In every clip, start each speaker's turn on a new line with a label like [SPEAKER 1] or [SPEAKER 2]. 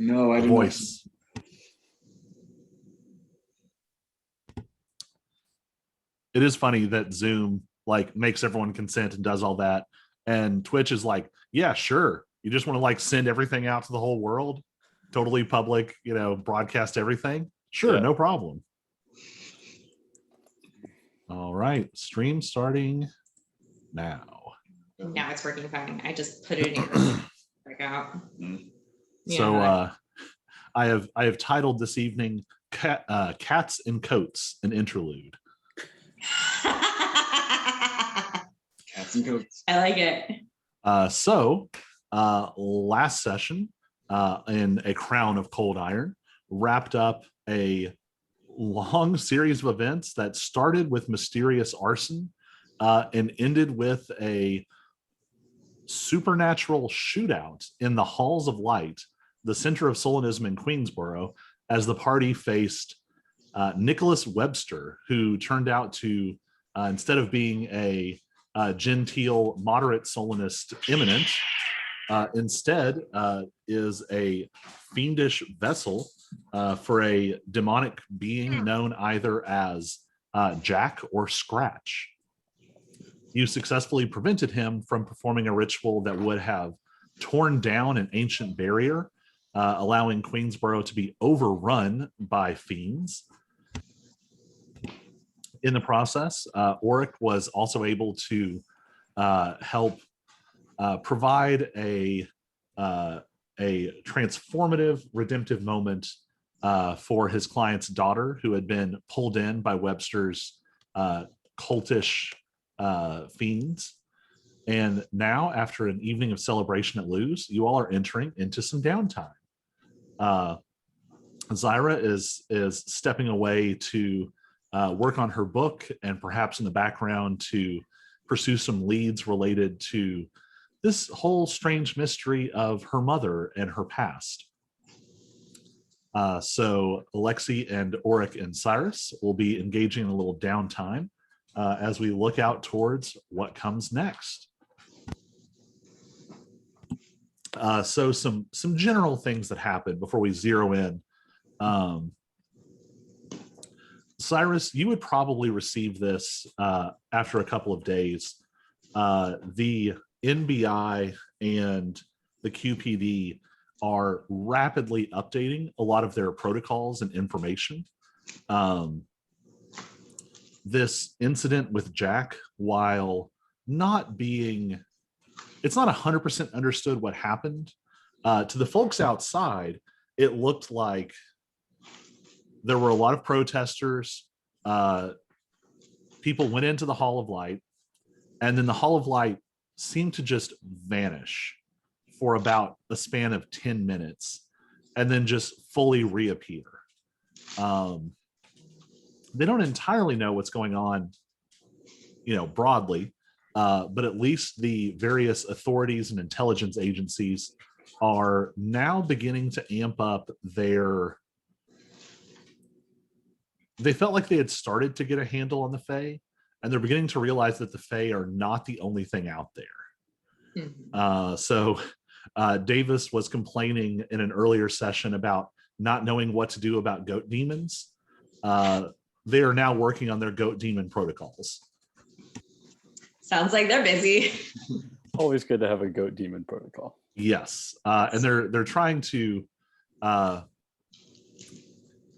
[SPEAKER 1] No, I
[SPEAKER 2] The
[SPEAKER 1] did not.
[SPEAKER 2] voice. It is funny that Zoom like makes everyone consent and does all that, and Twitch is like, yeah, sure. You just want to like send everything out to the whole world, totally public, broadcast everything. Sure,
[SPEAKER 3] Yeah.
[SPEAKER 2] no problem. All right, stream starting now.
[SPEAKER 4] Now it's working fine. I just put it in your break out.
[SPEAKER 2] So
[SPEAKER 4] Yeah.
[SPEAKER 2] I have titled this evening "Cats in Coats: An Interlude."
[SPEAKER 1] Cats and coats.
[SPEAKER 4] I like it.
[SPEAKER 2] Last session in A Crown of Cold Iron wrapped up a long series of events that started with mysterious arson and ended with a supernatural shootout in the Halls of Light, the center of Solonism in Queensboro, as the party faced Nicholas Webster, who turned out to, instead of being a genteel, moderate Solinist eminent, instead is a fiendish vessel for a demonic being known either as Jack or Scratch. You successfully prevented him from performing a ritual that would have torn down an ancient barrier, allowing Queensboro to be overrun by fiends. In the process, Auric was also able to help provide a transformative, redemptive moment for his client's daughter, who had been pulled in by Webster's cultish fiends. And now, after an evening of celebration at Lou's, you all are entering into some downtime. Zyra is stepping away to work on her book, and perhaps in the background to pursue some leads related to this whole strange mystery of her mother and her past. So Alexi and Auric and Cyrus will be engaging in a little downtime as we look out towards what comes next. So some general things that happen before we zero in. Cyrus, you would probably receive this after a couple of days. The NBI and the QPD are rapidly updating a lot of their protocols and information. This incident with Jack, while not being, it's not 100% understood what happened. To the folks outside, it looked like there were a lot of protesters. People went into the Hall of Light, and then the Hall of Light seemed to just vanish for about a span of 10 minutes and then just fully reappear. They don't entirely know what's going on, broadly, but at least the various authorities and intelligence agencies are now beginning to amp up they felt like they had started to get a handle on the Fae, and they're beginning to realize that the Fae are not the only thing out there. So Davis was complaining in an earlier session about not knowing what to do about goat demons. They are now working on their goat demon protocols.
[SPEAKER 4] Sounds like they're busy.
[SPEAKER 3] Always good to have a goat demon protocol.
[SPEAKER 2] Yes, and they're trying to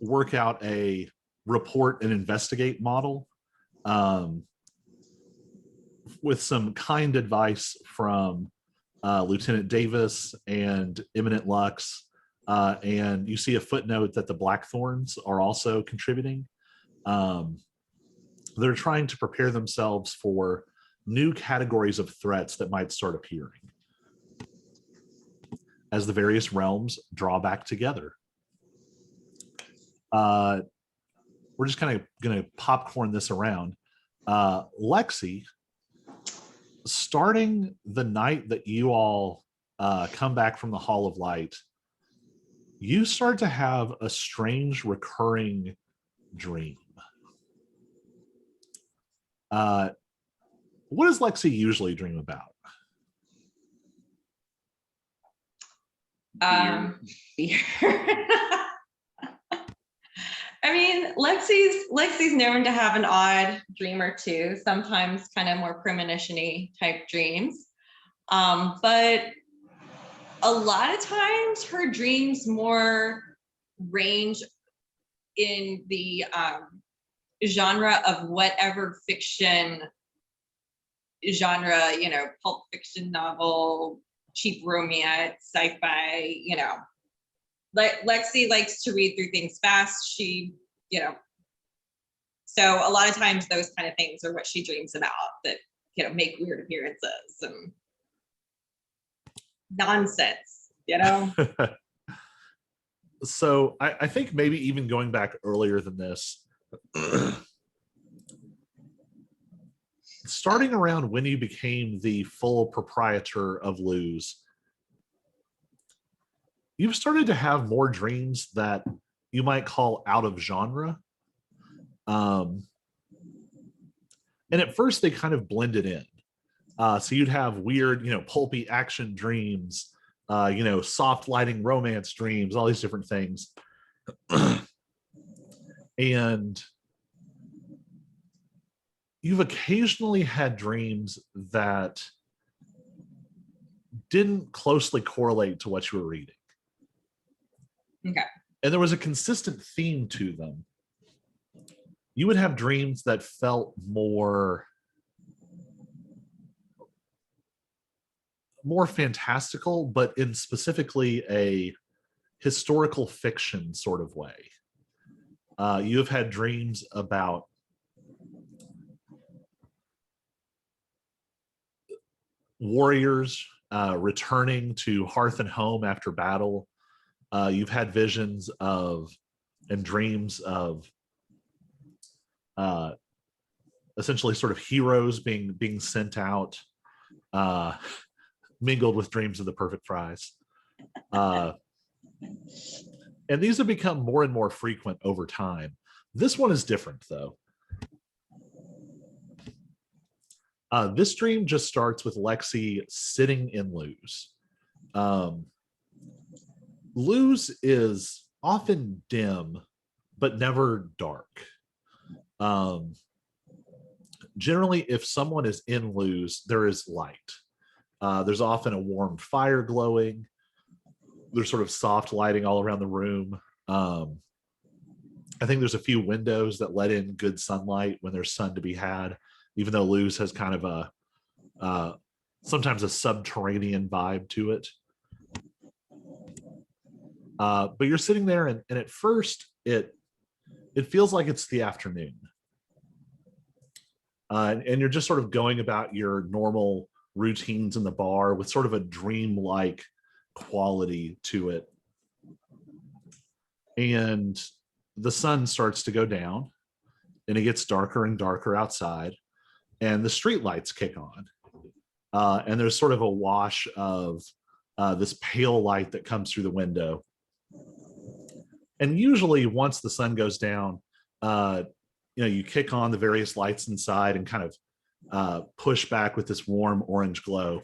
[SPEAKER 2] work out a report and investigate model with some kind advice from Lieutenant Davis and Eminent Lux, and you see a footnote that the Blackthorns are also contributing. They're trying to prepare themselves for new categories of threats that might start appearing as the various realms draw back together. We're just kind of going to popcorn this around. Lexi, starting the night that you all come back from the Hall of Light, you start to have a strange recurring dream. What does Lexi usually dream about?
[SPEAKER 4] Fear. I mean, Lexi's known to have an odd dream or two, sometimes kind of more premonition-y type dreams. But a lot of times her dreams more range in the genre of whatever fiction genre, pulp fiction novel, cheap romance, sci-fi, Lexi likes to read through things fast. She, so a lot of times those kind of things are what she dreams about that, make weird appearances and nonsense,
[SPEAKER 2] So I think maybe even going back earlier than this, starting around when you became the full proprietor of Luz, you've started to have more dreams that you might call out of genre. And at first they kind of blended in. So you'd have weird, pulpy action dreams, soft lighting romance dreams, all these different things. And you've occasionally had dreams that didn't closely correlate to what you were reading.
[SPEAKER 4] Okay.
[SPEAKER 2] And there was a consistent theme to them. You would have dreams that felt more fantastical, but in specifically a historical fiction sort of way. You have had dreams about warriors returning to hearth and home after battle. You've had visions of and dreams of essentially sort of heroes being sent out, mingled with dreams of the perfect fries. And these have become more and more frequent over time. This one is different, though. This dream just starts with Lexi sitting in Luz. Luz is often dim, but never dark. Generally, if someone is in Luz, there is light. There's often a warm fire glowing. There's sort of soft lighting all around the room. I think there's a few windows that let in good sunlight when there's sun to be had, even though Luz has kind of a sometimes a subterranean vibe to it. But you're sitting there, and at first it feels like it's the afternoon. And you're just sort of going about your normal routines in the bar with sort of a dream-like quality to it. And the sun starts to go down, and it gets darker and darker outside, and the street lights kick on. And there's sort of a wash of this pale light that comes through the window. And usually once the sun goes down, you kick on the various lights inside and kind of push back with this warm orange glow.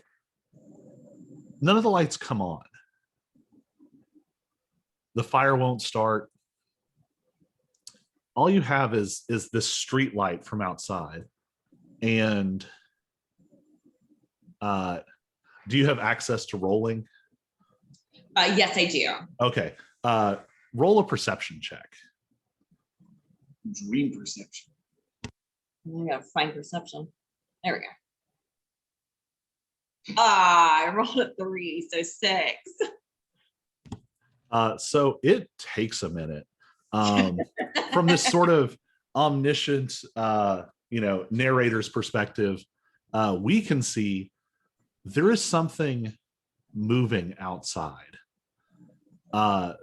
[SPEAKER 2] None of the lights come on. The fire won't start. All you have is this street light from outside. And do you have access to rolling?
[SPEAKER 4] Yes, I do.
[SPEAKER 2] Okay. Roll a perception check.
[SPEAKER 1] Dream perception.
[SPEAKER 4] I gotta find perception. There we go. I rolled a 3, so 6.
[SPEAKER 2] So it takes a minute. From this sort of omniscient, narrator's perspective, we can see there is something moving outside.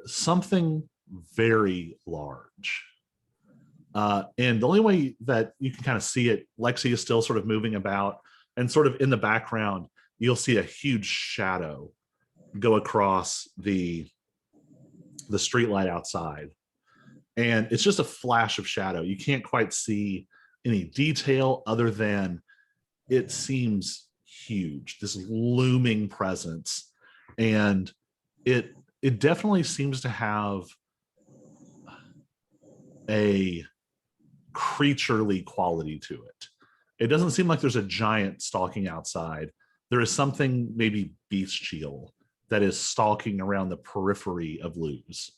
[SPEAKER 2] Something very large. And the only way that you can kind of see it, Lexi is still sort of moving about, and sort of in the background, you'll see a huge shadow go across the street light outside. And it's just a flash of shadow. You can't quite see any detail other than it seems huge, this looming presence. And it it definitely seems to have a creaturely quality to it. It doesn't seem like there's a giant stalking outside. There is something maybe bestial that is stalking around the periphery of Luz.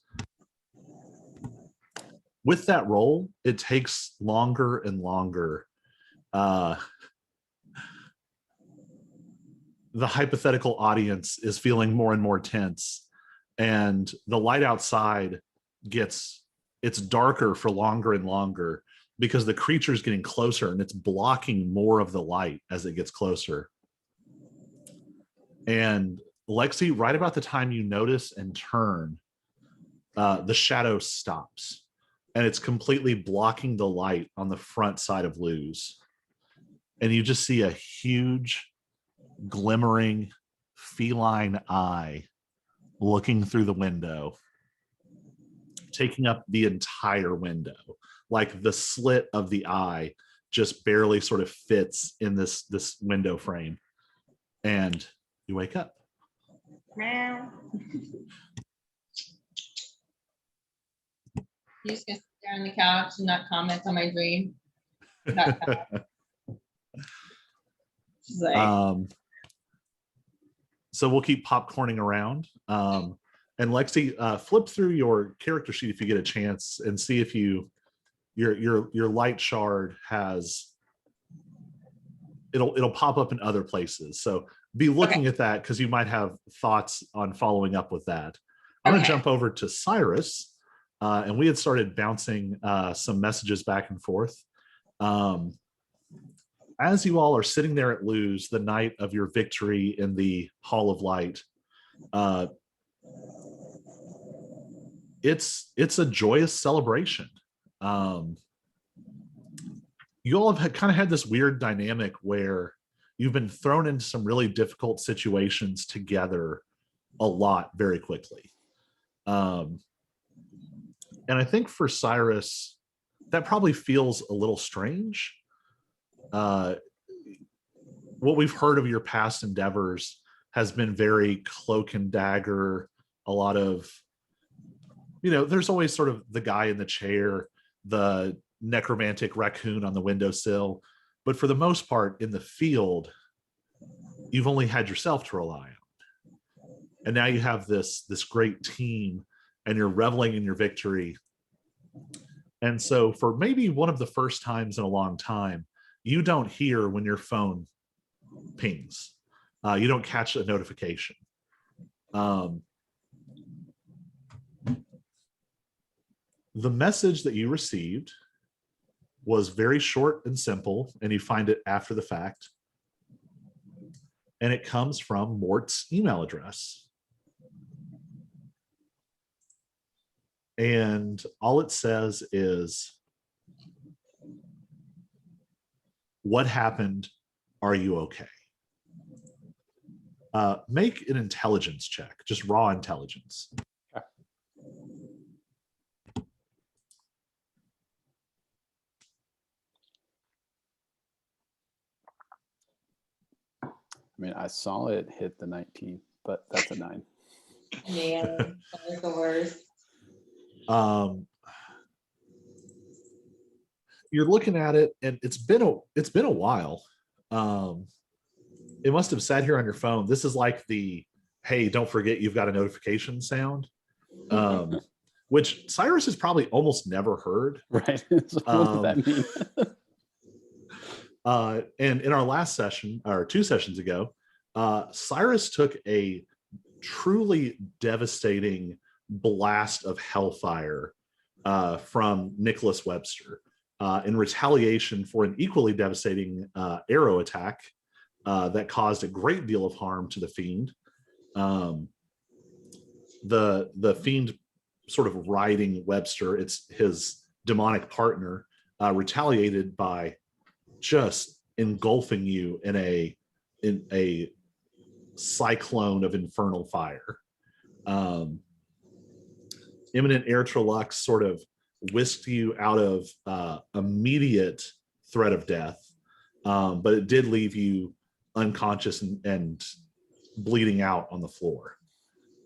[SPEAKER 2] With that roll, it takes longer and longer. The hypothetical audience is feeling more and more tense, and the light outside it's darker for longer and longer because the creature is getting closer and it's blocking more of the light as it gets closer. And Lexi, right about the time you notice and turn, the shadow stops and it's completely blocking the light on the front side of Luz. And you just see a huge, glimmering, feline eye looking through the window, taking up the entire window. Like the slit of the eye just barely sort of fits in this window frame. And you wake up.
[SPEAKER 4] Meow. You just gonna sit there on the couch and not comment on my dream? She's like,
[SPEAKER 2] So we'll keep popcorning around. And Lexi, flip through your character sheet if you get a chance and see if your light shard has it'll pop up in other places. So be looking at that because you might have thoughts on following up with that. I'm going to jump over to Cyrus, and we had started bouncing some messages back and forth. As you all are sitting there at Luz, the night of your victory in the Hall of Light, it's a joyous celebration. You all have kind of had this weird dynamic where you've been thrown into some really difficult situations together a lot very quickly. And I think for Cyrus, that probably feels a little strange. What we've heard of your past endeavors has been very cloak and dagger, a lot of, there's always sort of the guy in the chair, the necromantic raccoon on the windowsill, but for the most part in the field, you've only had yourself to rely on. And now you have this great team and you're reveling in your victory. And so for maybe one of the first times in a long time, you don't hear when your phone pings. You don't catch a notification. The message that you received was very short and simple, and you find it after the fact. And it comes from Mort's email address. And all it says is, "What happened? Are you okay?" Make an intelligence check, just raw intelligence.
[SPEAKER 3] I mean, I saw it hit the 19, but that's a 9.
[SPEAKER 4] man, that was the worst.
[SPEAKER 2] You're looking at it, and it's been a while. It must have sat here on your phone. This is like the "hey, don't forget you've got a notification" sound, which Cyrus has probably almost never heard.
[SPEAKER 3] Right. So what does that mean?
[SPEAKER 2] And in our last session, or 2 sessions ago, Cyrus took a truly devastating blast of hellfire from Nicholas Webster in retaliation for an equally devastating arrow attack that caused a great deal of harm to the fiend. The fiend sort of riding Webster, it's his demonic partner, retaliated by just engulfing you in a cyclone of infernal fire. Imminent air trelux sort of whisked you out of immediate threat of death, but it did leave you unconscious and bleeding out on the floor.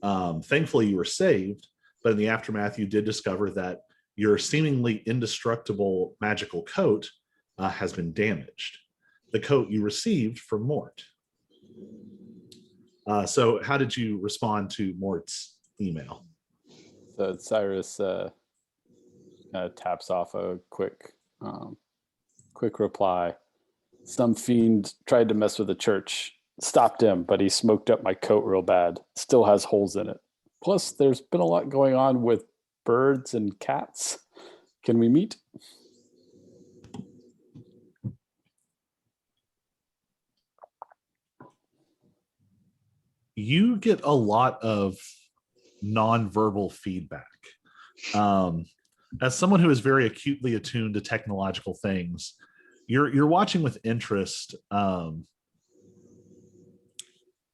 [SPEAKER 2] Thankfully, you were saved, but in the aftermath, you did discover that your seemingly indestructible magical coat has been damaged. The coat you received from Mort. So how did you respond to Mort's email?
[SPEAKER 3] So Cyrus taps off a quick reply. Some fiend tried to mess with the church. Stopped him, but he smoked up my coat real bad. Still has holes in it. Plus, there's been a lot going on with birds and cats. Can we meet?
[SPEAKER 2] You get a lot of nonverbal feedback. As someone who is very acutely attuned to technological things, you're watching with interest.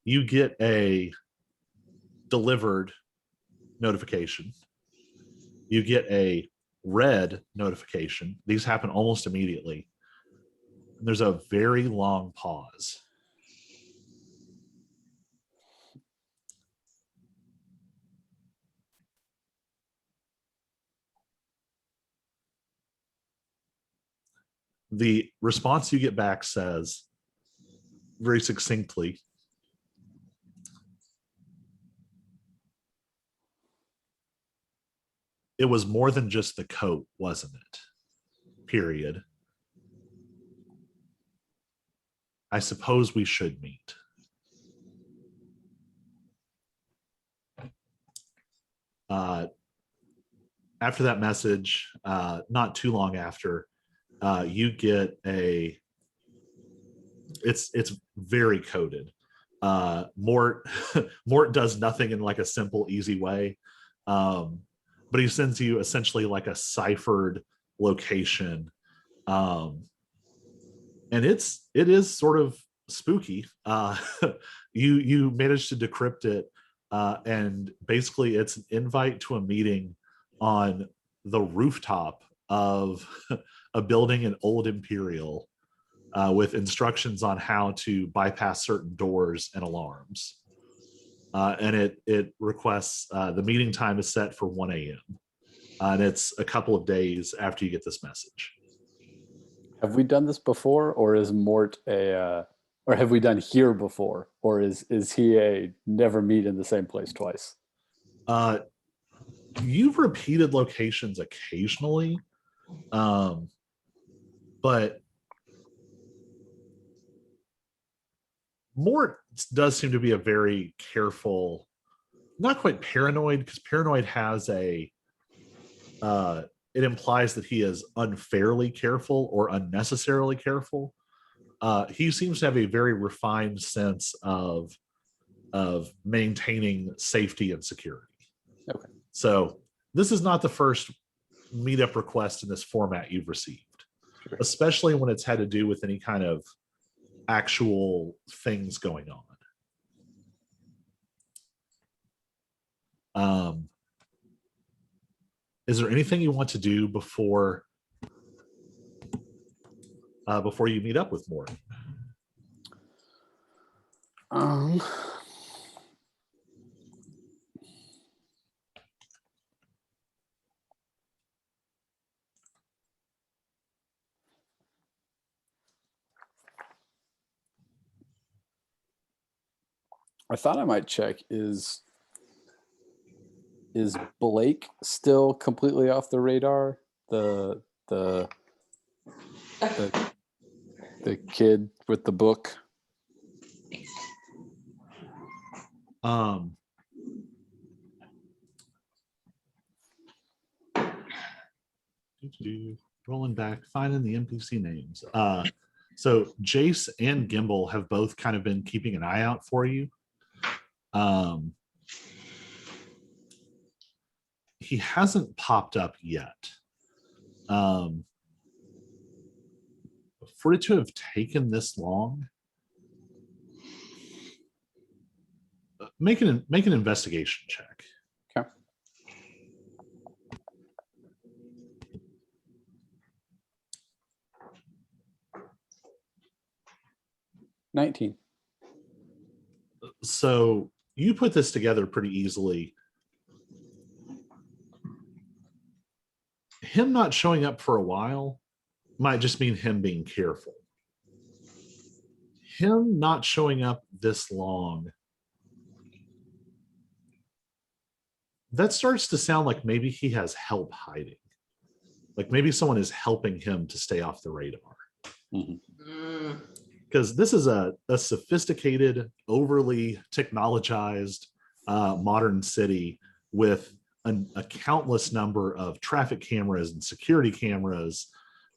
[SPEAKER 2] You get a delivered notification. You get a read notification. These happen almost immediately. There's a very long pause. The response you get back says very succinctly, it was more than just the coat, wasn't it? Period. I suppose we should meet. After that message, not too long after, you get a, it's very coded. Mort does nothing in like a simple, easy way. But he sends you essentially like a ciphered location. And it is sort of spooky. You managed to decrypt it, and basically it's an invite to a meeting on the rooftop of a building in Old Imperial, with instructions on how to bypass certain doors and alarms. And it requests, the meeting time is set for 1 a.m. And it's a couple of days after you get this message.
[SPEAKER 3] Have we done this before, or is Mort or have we done here before, or is he a never meet in the same place twice?
[SPEAKER 2] You've repeated locations occasionally, but Mort does seem to be a very careful, not quite paranoid, because paranoid has a, it implies that he is unfairly careful or unnecessarily careful. He seems to have a very refined sense of maintaining safety and security.
[SPEAKER 3] Okay.
[SPEAKER 2] So this is not the first meetup request in this format you've received,
[SPEAKER 3] Sure.
[SPEAKER 2] especially when it's had to do with any kind of actual things going on. Is there anything you want to do before you meet up with Mort?
[SPEAKER 3] I thought I might check, is Blake still completely off the radar? The kid with the book.
[SPEAKER 2] Rolling back, finding the NPC names. So Jace and Gimbal have both kind of been keeping an eye out for you. He hasn't popped up yet. For it to have taken this long, make an investigation check.
[SPEAKER 3] Okay. $19.
[SPEAKER 2] So you put this together pretty easily. Him not showing up for a while might just mean him being careful. Him not showing up this long, that starts to sound like maybe he has help hiding. Like maybe someone is helping him to stay off the radar. Because this is a sophisticated, overly technologized modern city with a countless number of traffic cameras and security cameras.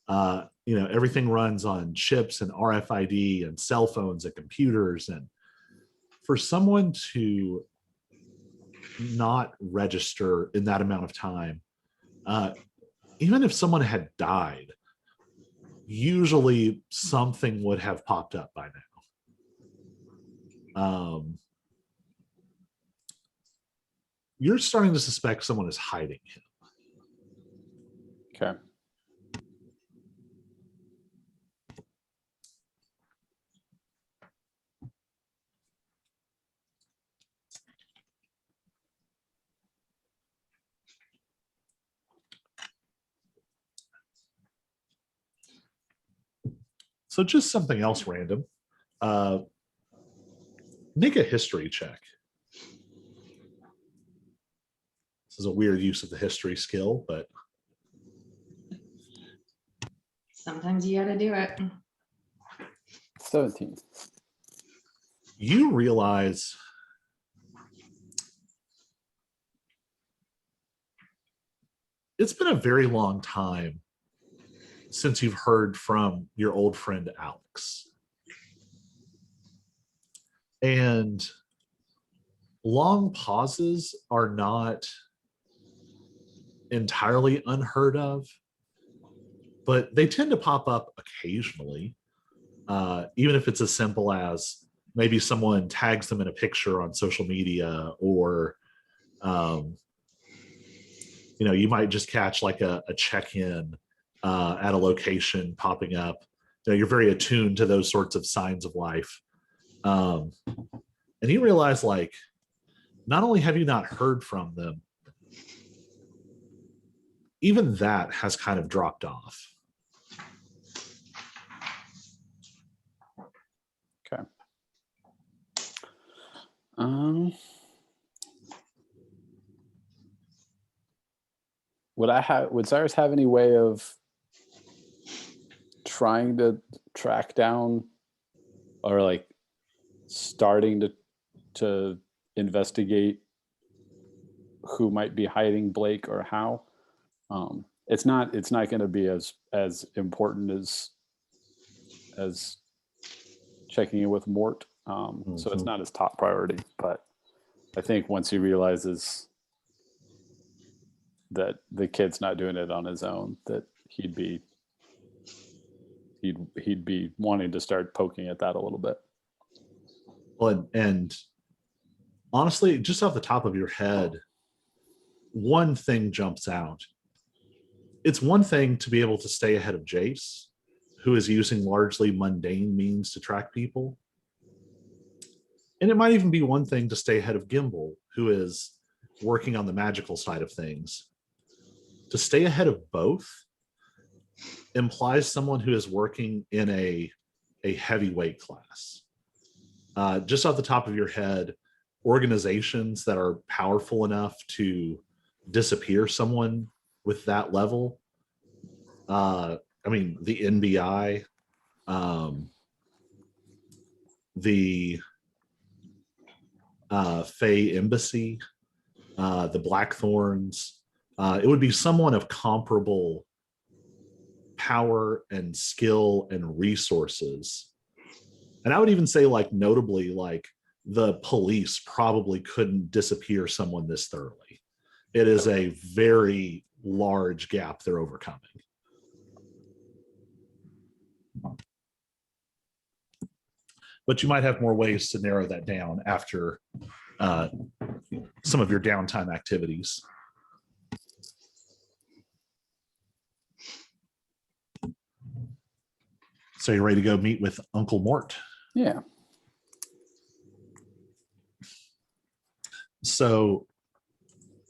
[SPEAKER 2] Everything runs on chips and RFID and cell phones and computers. And for someone to not register in that amount of time, even if someone had died, usually something would have popped up by now. You're starting to suspect someone is hiding him.
[SPEAKER 3] Okay.
[SPEAKER 2] So just something else random. Make a history check. This is a weird use of the history skill, but
[SPEAKER 4] Sometimes you gotta do it.
[SPEAKER 3] 17.
[SPEAKER 2] You realize it's been a very long time since you've heard from your old friend Alex. And long pauses are not entirely unheard of, but they tend to pop up occasionally, even if it's as simple as maybe someone tags them in a picture on social media, or you might just catch like a check-in at a location popping up. You're very attuned to those sorts of signs of life. And you realize, like, not only have you not heard from them, even that has kind of dropped off.
[SPEAKER 3] Okay. Would Cyrus have any way of trying to track down, or like starting to investigate who might be hiding Blake or how? It's not going to be as important as checking in with Mort. So it's not his top priority, but I think once he realizes that the kid's not doing it on his own, that he'd be wanting to start poking at that a little bit.
[SPEAKER 2] Well, and honestly, just off the top of your head, one thing jumps out. It's one thing to be able to stay ahead of Jace, who is using largely mundane means to track people. And it might even be one thing to stay ahead of Gimbal, who is working on the magical side of things. To stay ahead of both implies someone who is working in a heavyweight class. Just off the top of your head, organizations that are powerful enough to disappear someone with that level, the NBI, the Fey Embassy, the Blackthorns, it would be someone of comparable power and skill and resources. And I would even say, like, notably, like, the police probably couldn't disappear someone this thoroughly. It is a very large gap they're overcoming. But you might have more ways to narrow that down after some of your downtime activities. So you're ready to go meet with Uncle Mort?
[SPEAKER 3] Yeah.
[SPEAKER 2] So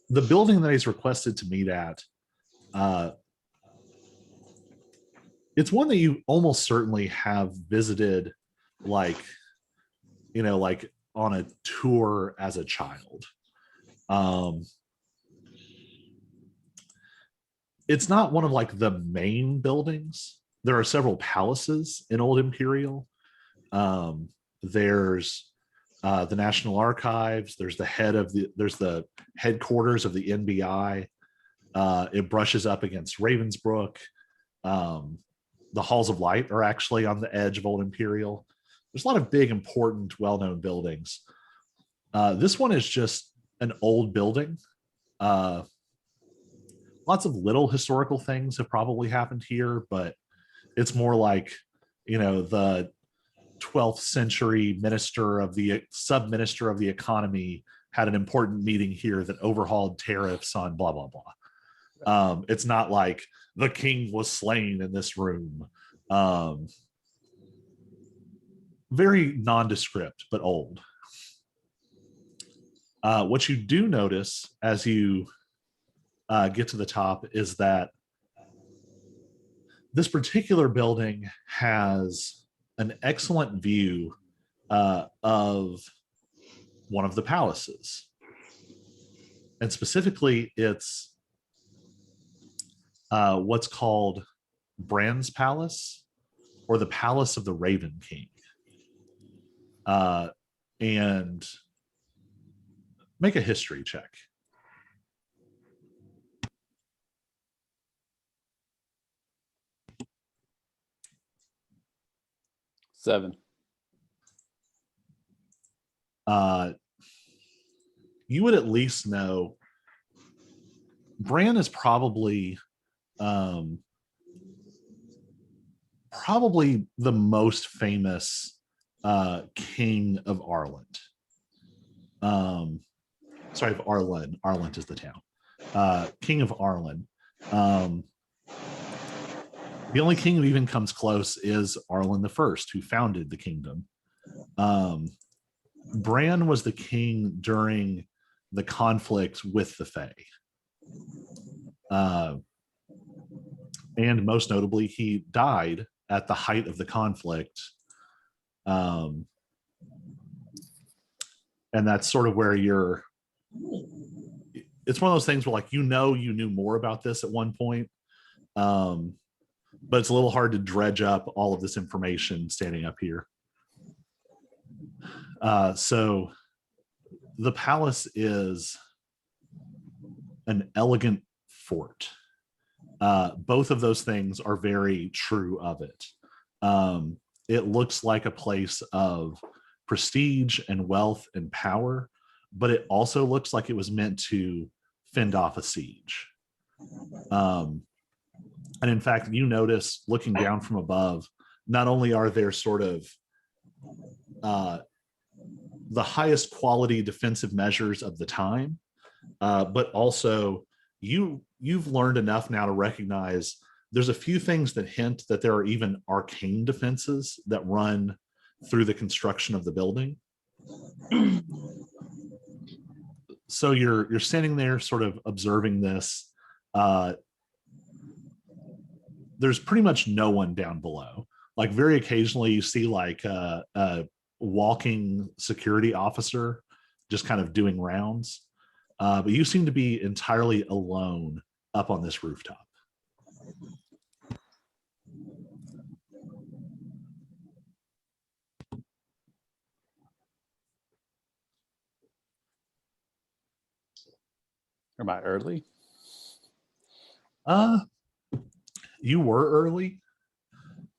[SPEAKER 2] the building that he's requested to meet at, it's one that you almost certainly have visited, like, like on a tour as a child. It's not one of like the main buildings. There are several palaces in Old Imperial. There's the National Archives. There's the headquarters of the NBI. It brushes up against Ravensbrook. The Halls of Light are actually on the edge of Old Imperial. There's a lot of big, important, well-known buildings. This one is just an old building. Lots of little historical things have probably happened here, but it's more like, the 12th century sub-minister of the economy had an important meeting here that overhauled tariffs on blah, blah, blah. It's not like the king was slain in this room. Very nondescript, but old. What you do notice as you get to the top is that this particular building has an excellent view of one of the palaces. And specifically, it's what's called Bran's Palace, or the Palace of the Raven King. And make a history check.
[SPEAKER 3] Seven.
[SPEAKER 2] You would at least know Bran is probably the most famous king of Arland. Sorry, of Arlen. Arland is the town. King of Arlen. The only king who even comes close is Arlen I, who founded the kingdom. Bran was the king during the conflict with the Fae. And most notably, he died at the height of the conflict. And that's sort of where it's one of those things where, like, you knew more about this at one point. But it's a little hard to dredge up all of this information standing up here. So the palace is an elegant fort. Both of those things are very true of it. It looks like a place of prestige and wealth and power, but it also looks like it was meant to fend off a siege. And in fact, you notice looking down from above, not only are there sort of the highest quality defensive measures of the time, but also you've learned enough now to recognize there's a few things that hint that there are even arcane defenses that run through the construction of the building. So you're standing there sort of observing this. There's pretty much no one down below. Like, very occasionally you see like a walking security officer just kind of doing rounds. But you seem to be entirely alone up on this rooftop.
[SPEAKER 3] Am I early?
[SPEAKER 2] You were early,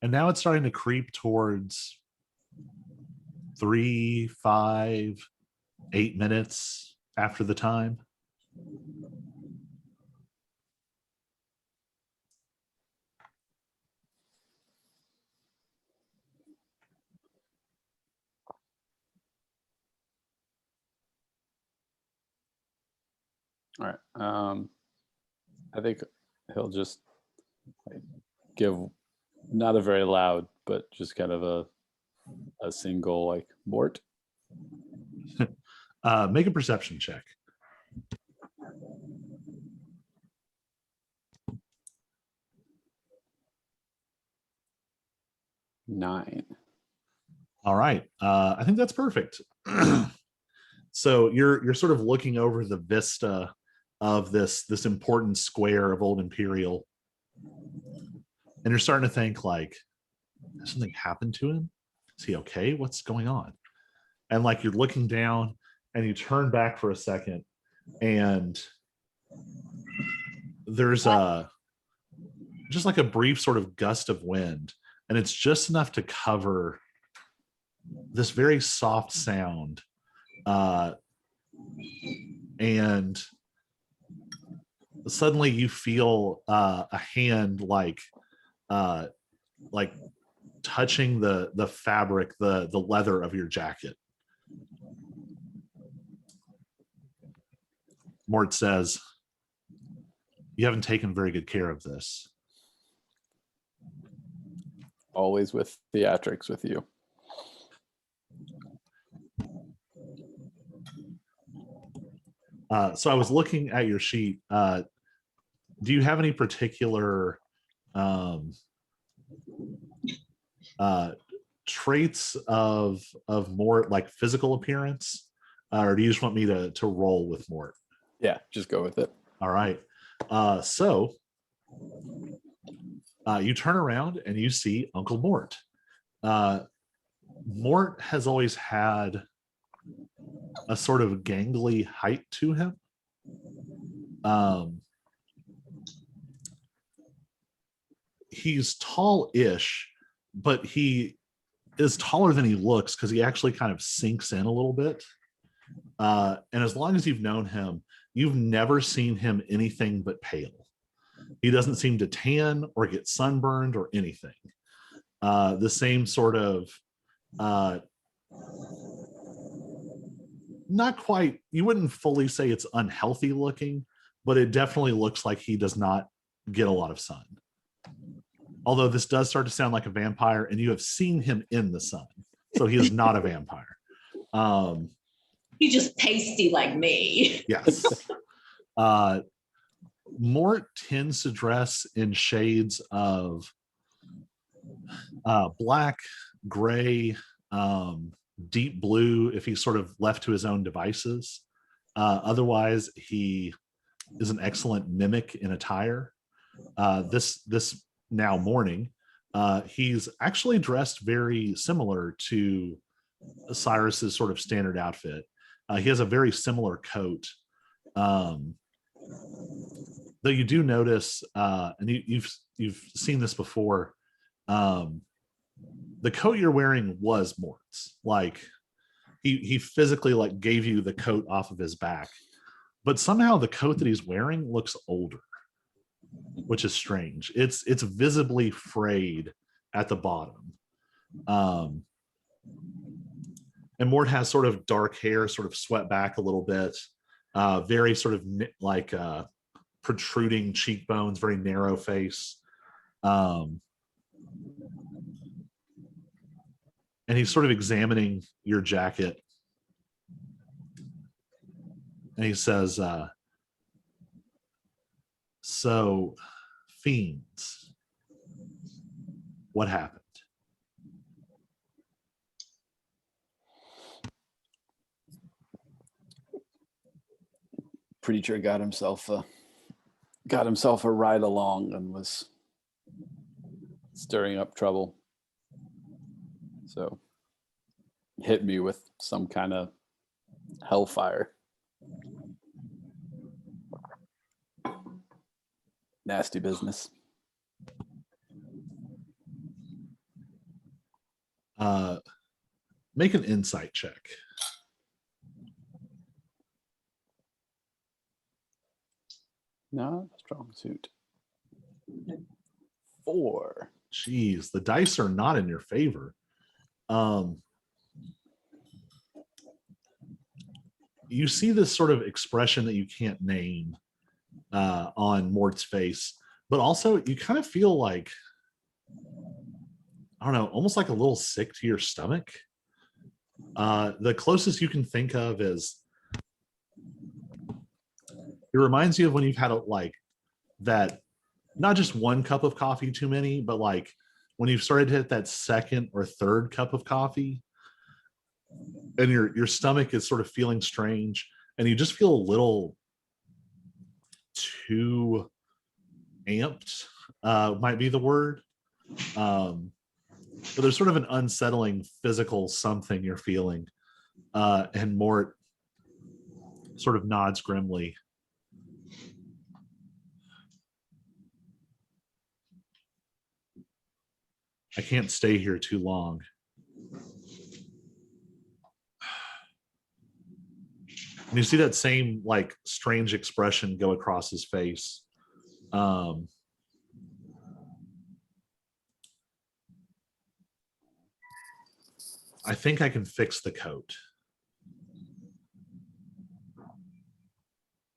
[SPEAKER 2] and now it's starting to creep towards 3, 5, 8 minutes after the time.
[SPEAKER 3] All right. I think he'll just give not a very loud, but just kind of a single like Mort.
[SPEAKER 2] Make a perception check.
[SPEAKER 3] Nine.
[SPEAKER 2] All right. I think that's perfect. So you're sort of looking over the vista of this important square of Old Imperial, and you're starting to think like, has something happened to him? Is he okay? What's going on? And like you're looking down and you turn back for a second, and there's just like a brief sort of gust of wind, and it's just enough to cover this very soft sound, and suddenly you feel a hand like touching the fabric, the leather of your jacket. Mort says, "You haven't taken very good care of this."
[SPEAKER 3] Always with theatrics with you.
[SPEAKER 2] So I was looking at your sheet. Do you have any particular traits of Mort, like physical appearance, or do you just want me to roll with Mort?
[SPEAKER 3] Yeah, just go with it.
[SPEAKER 2] All right. So you turn around and you see Uncle Mort. Mort has always had a sort of gangly height to him. He's tall-ish, but he is taller than he looks because he actually kind of sinks in a little bit. And as long as you've known him, you've never seen him anything but pale. He doesn't seem to tan or get sunburned or anything. The same sort of not quite, you wouldn't fully say it's unhealthy looking, but it definitely looks like he does not get a lot of sun. Although this does start to sound like a vampire, and you have seen him in the sun, so he is not a vampire.
[SPEAKER 4] He's just pasty like me.
[SPEAKER 2] Yes. Mort tends to dress in shades of black, gray, deep blue if he's sort of left to his own devices. Otherwise, he is an excellent mimic in attire. This now morning, he's actually dressed very similar to Cyrus's sort of standard outfit. He has a very similar coat. Though you do notice, and you've seen this before, the coat you're wearing was Mort's. Like he physically like gave you the coat off of his back, but somehow the coat that he's wearing looks older, which is strange. It's visibly frayed at the bottom. And Mort has sort of dark hair, sort of swept back a little bit, very sort of like protruding cheekbones, very narrow face. And he's sort of examining your jacket. And he says, so, fiends, what happened?
[SPEAKER 3] Preacher got himself a ride along and was stirring up trouble. So hit me with some kind of hellfire. Nasty business.
[SPEAKER 2] Make an insight check.
[SPEAKER 3] Not a strong suit. 4.
[SPEAKER 2] Jeez, the dice are not in your favor. You see this sort of expression that you can't name on Mort's face, but also you kind of feel like, I don't know, almost like a little sick to your stomach. The closest you can think of is It reminds you of when you've had like that, not just one cup of coffee too many, but like when you've started to hit that second or third cup of coffee and your stomach is sort of feeling strange and you just feel a little too amped, might be the word. But there's sort of an unsettling physical something you're feeling. And Mort sort of nods grimly. I can't stay here too long. And you see that same like strange expression go across his face. I think I can fix the coat.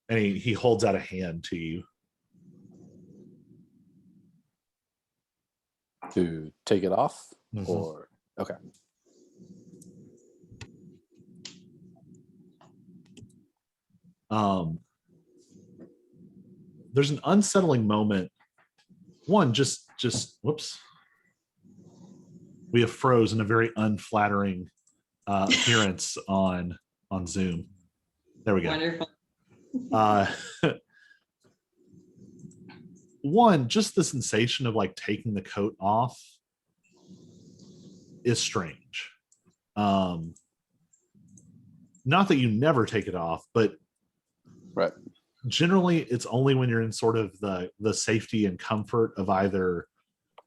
[SPEAKER 2] And he holds out a hand to you.
[SPEAKER 3] To take it off?
[SPEAKER 2] Mhm.
[SPEAKER 3] Or okay.
[SPEAKER 2] There's an unsettling moment. One, just whoops. We have frozen a very unflattering appearance on Zoom. There we go.
[SPEAKER 4] Wonderful.
[SPEAKER 2] One, just the sensation of like taking the coat off is strange. Not that you never take it off, but
[SPEAKER 3] Right.
[SPEAKER 2] generally it's only when you're in sort of the safety and comfort of either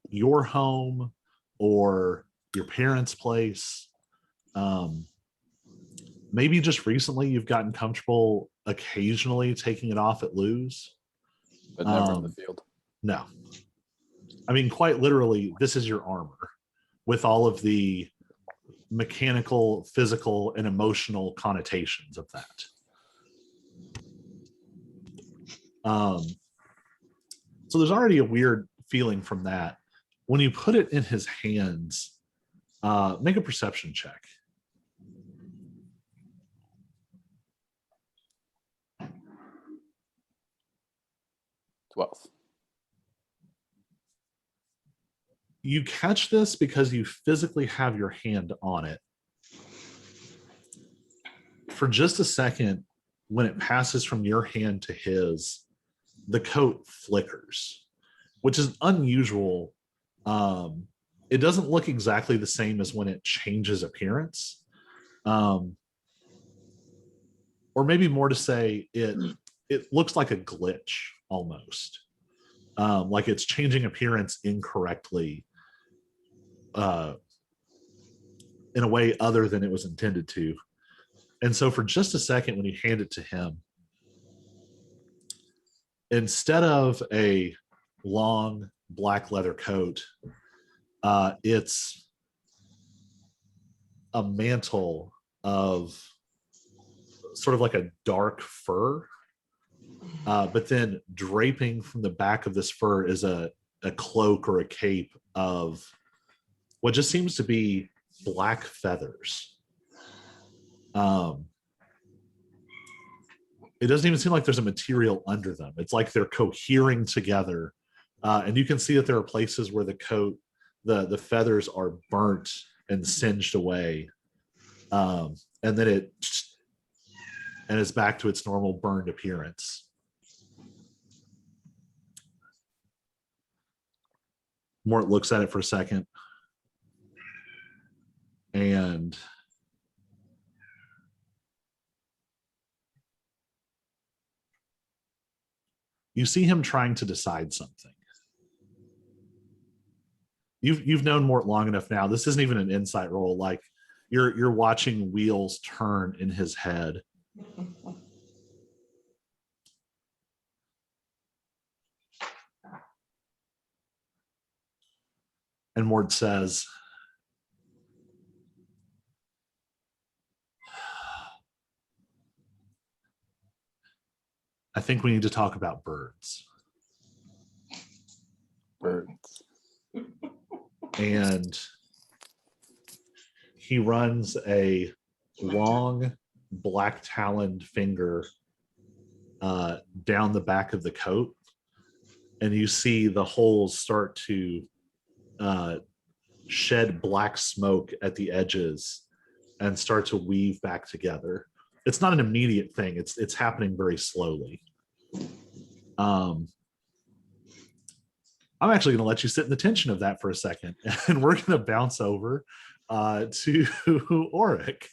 [SPEAKER 2] your home or your parents' place. Maybe just recently you've gotten comfortable occasionally taking it off at Lou's.
[SPEAKER 3] But never in the field.
[SPEAKER 2] No. I mean, quite literally, this is your armor with all of the mechanical, physical, and emotional connotations of that. So there's already a weird feeling from that. When you put it in his hands, make a perception check.
[SPEAKER 3] 12.
[SPEAKER 2] You catch this because you physically have your hand on it. For just a second, when it passes from your hand to his, the coat flickers, which is unusual. It doesn't look exactly the same as when it changes appearance. Or maybe more to say, it looks like a glitch almost. Like it's changing appearance incorrectly in a way other than it was intended to. And so for just a second, when you hand it to him, instead of a long black leather coat, it's a mantle of sort of like a dark fur, but then draping from the back of this fur is a cloak or a cape of what just seems to be black feathers. It doesn't even seem like there's a material under them. It's like they're cohering together. And you can see that there are places where the coat, the feathers are burnt and singed away. And then it's back to its normal burned appearance. Mort looks at it for a second. And you see him trying to decide something. You've known Mort long enough now. This isn't even an insight roll. Like you're watching wheels turn in his head. And Mort says, I think we need to talk about birds.
[SPEAKER 3] Birds.
[SPEAKER 2] And he runs a long black taloned finger down the back of the coat, and you see the holes start to shed black smoke at the edges and start to weave back together. It's not an immediate thing. It's happening very slowly. I'm actually going to let you sit in the tension of that for a second, and we're going to bounce over to Auric.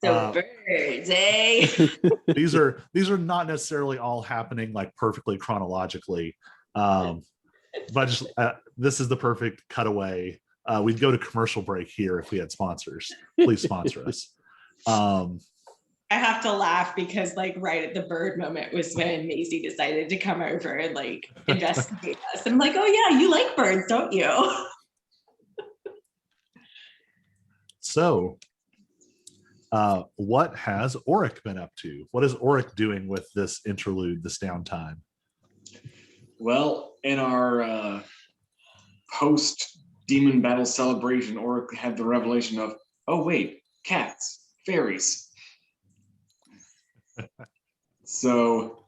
[SPEAKER 4] So birds, eh?
[SPEAKER 2] These are not necessarily all happening like perfectly chronologically, but just this is the perfect cutaway. We'd go to commercial break here if we had sponsors. Please sponsor us.
[SPEAKER 4] I have to laugh because like right at the bird moment was when Maisie decided to come over and like investigate us. I'm like, oh yeah, you like birds, don't you?
[SPEAKER 2] So what has Auric been up to? What is Auric doing with this interlude, this downtime?
[SPEAKER 1] Well, in our post-demon battle celebration, Auric had the revelation of, oh wait, cats, fairies. So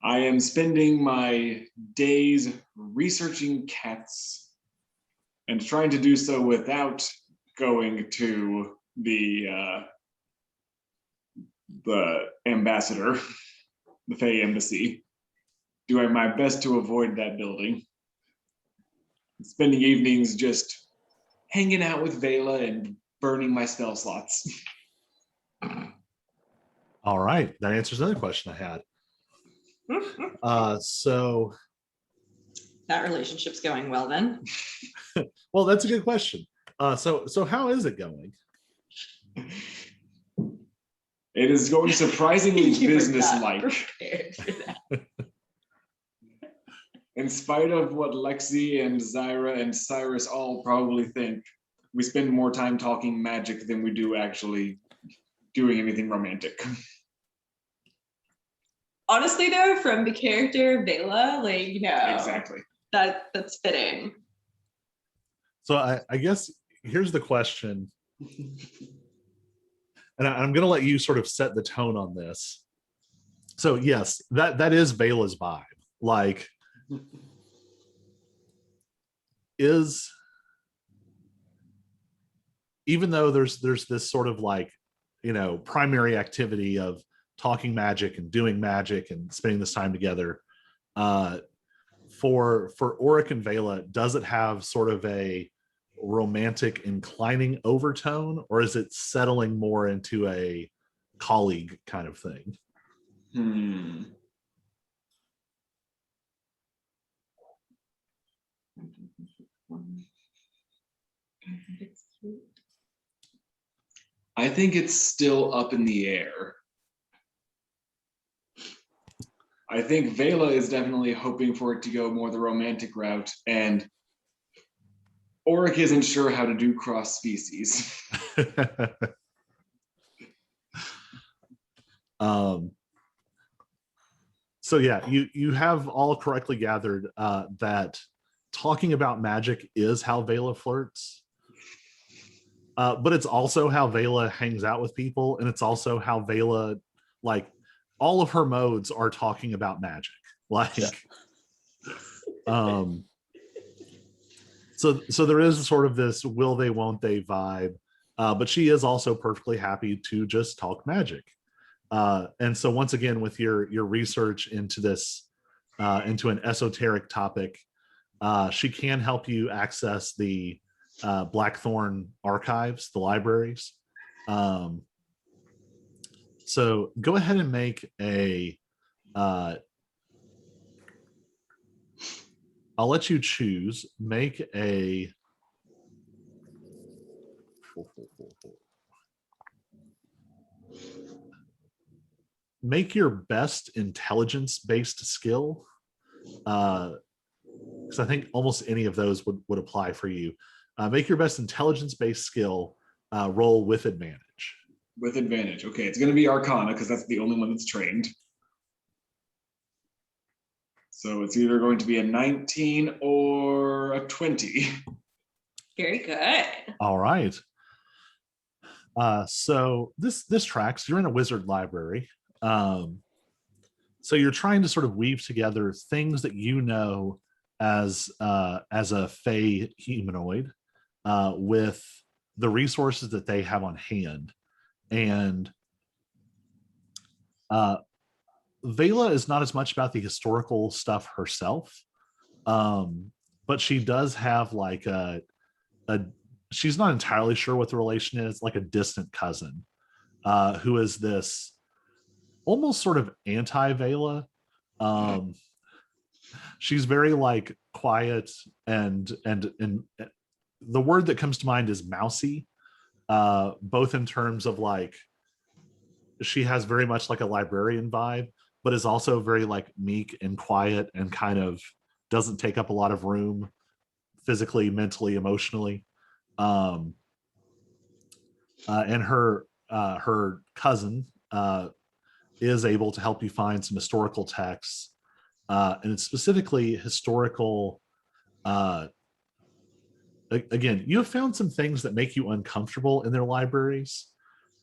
[SPEAKER 1] I am spending my days researching cats and trying to do so without going to the ambassador, the Fae Embassy. Doing my best to avoid that building. Spending evenings just hanging out with Vela and burning my spell slots.
[SPEAKER 2] All right, that answers another question I had. So
[SPEAKER 4] that relationship's going well then.
[SPEAKER 2] Well, that's a good question. So how is it going?
[SPEAKER 1] It is going surprisingly business-like. In spite of what Lexi and Zyra and Cyrus all probably think, we spend more time talking magic than we do actually doing anything romantic.
[SPEAKER 4] Honestly though, from the character Vela, like, you know,
[SPEAKER 1] Exactly.
[SPEAKER 4] That's fitting.
[SPEAKER 2] So I guess here's the question, and I'm going to let you sort of set the tone on this. So yes, that is Vela's vibe. Like, is, even though there's this sort of like, you know, primary activity of talking magic and doing magic and spending this time together, for Auric and Vela, does it have sort of a romantic inclining overtone, or is it settling more into a colleague kind of thing?
[SPEAKER 1] I think it's still up in the air. I think Vela is definitely hoping for it to go more the romantic route, and Auric isn't sure how to do cross species.
[SPEAKER 2] So yeah, you have all correctly gathered that talking about magic is how Vela flirts. But it's also how Vela hangs out with people, and it's also how Vela, like, all of her modes are talking about magic. Like, so there is sort of this will they, won't they vibe, but she is also perfectly happy to just talk magic. And so once again, with your research into this, into an esoteric topic, she can help you access the Blackthorn archives, the libraries. So go ahead and make a, I'll let you choose, make a, make your best intelligence-based skill, because I think almost any of those would apply for you. Make your best intelligence-based skill, roll with advantage.
[SPEAKER 1] With advantage. Okay, it's going to be Arcana because that's the only one that's trained. So it's either going to be a 19 or a 20.
[SPEAKER 4] Very good.
[SPEAKER 2] All right. So this tracks. You're in a wizard library. Um, so you're trying to sort of weave together things that you know as a Fey humanoid with the resources that they have on hand. And Vela is not as much about the historical stuff herself, but she does have like a she's not entirely sure what the relation is, like a distant cousin who is this almost sort of anti-Vela. She's very like quiet and the word that comes to mind is mousy, both in terms of like she has very much like a librarian vibe, but is also very like meek and quiet and kind of doesn't take up a lot of room physically, mentally, emotionally. And her cousin is able to help you find some historical texts, and it's specifically historical. Again, you have found some things that make you uncomfortable in their libraries,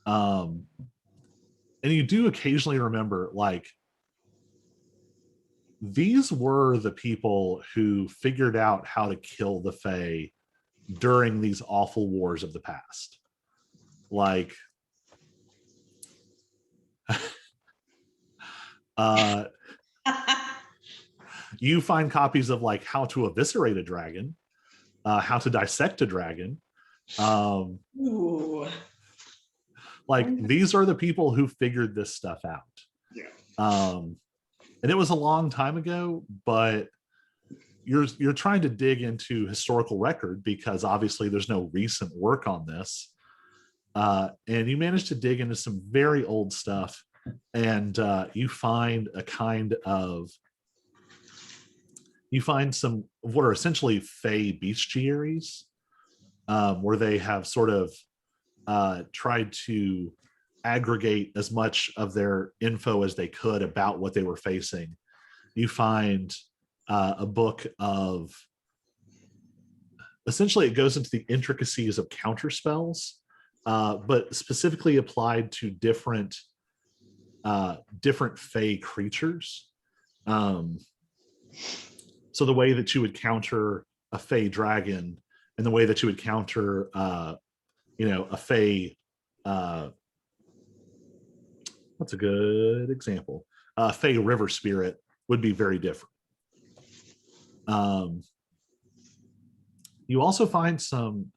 [SPEAKER 2] and you do occasionally remember like these were the people who figured out how to kill the Fae during these awful wars of the past. Like, you find copies of like how to eviscerate a dragon, how to dissect a dragon.
[SPEAKER 4] Ooh.
[SPEAKER 2] Like these are the people who figured this stuff out.
[SPEAKER 1] Yeah.
[SPEAKER 2] And it was a long time ago, but you're trying to dig into historical record because obviously there's no recent work on this. And you managed to dig into some very old stuff, and you find some of what are essentially Fey bestiaries, where they have sort of tried to aggregate as much of their info as they could about what they were facing. You find a book of, essentially it goes into the intricacies of counter spells, but specifically applied to different Fey creatures. So the way that you would counter a Fey dragon and the way that you would counter a Fey, what's a good example? Fey river spirit would be very different. You also find some,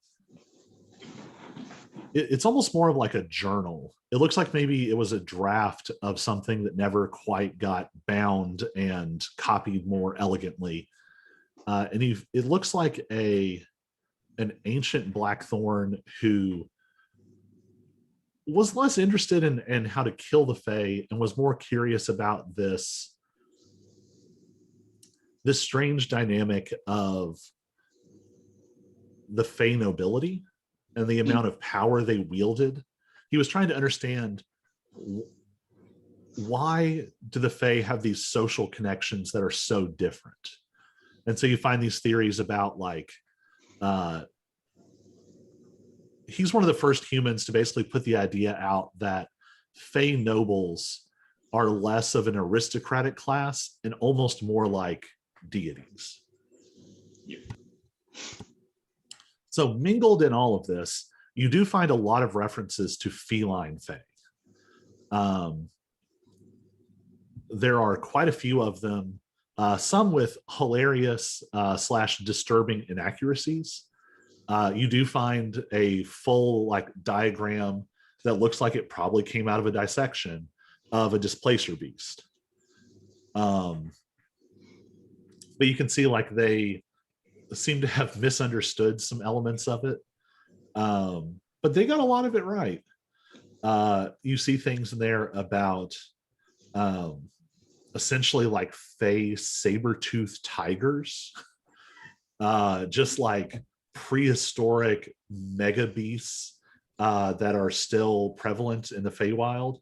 [SPEAKER 2] it's almost more of like a journal. It looks like maybe it was a draft of something that never quite got bound and copied more elegantly. And it looks like an ancient blackthorn who was less interested in how to kill the Fae and was more curious about this strange dynamic of the Fae nobility and the amount of power they wielded. He was trying to understand, why do the Fae have these social connections that are so different? And so you find these theories about like, he's one of the first humans to basically put the idea out that Fae nobles are less of an aristocratic class and almost more like deities.
[SPEAKER 1] Yep.
[SPEAKER 2] So mingled in all of this, you do find a lot of references to feline Fae. There are quite a few of them, some with hilarious / disturbing inaccuracies. You do find a full like diagram that looks like it probably came out of a dissection of a displacer beast. But you can see like they seem to have misunderstood some elements of it. But they got a lot of it right. You see things in there about essentially like Fey saber-toothed tigers, just like prehistoric mega beasts that are still prevalent in the Feywild.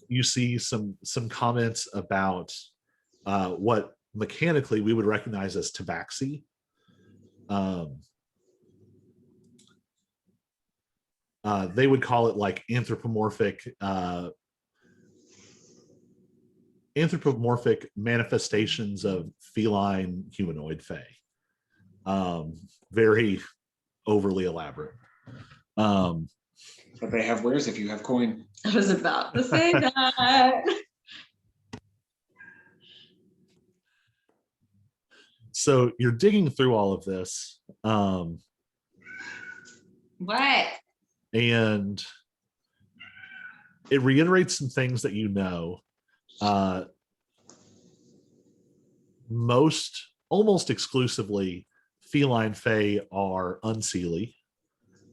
[SPEAKER 2] You see some comments about what mechanically we would recognize as tabaxi. they would call it like anthropomorphic manifestations of feline humanoid fae. Very overly elaborate.
[SPEAKER 1] But they have wares if you have coin.
[SPEAKER 4] I was about to say that.
[SPEAKER 2] So you're digging through all of this.
[SPEAKER 4] What?
[SPEAKER 2] And it reiterates some things that you know. Almost exclusively, feline fae are unseelie.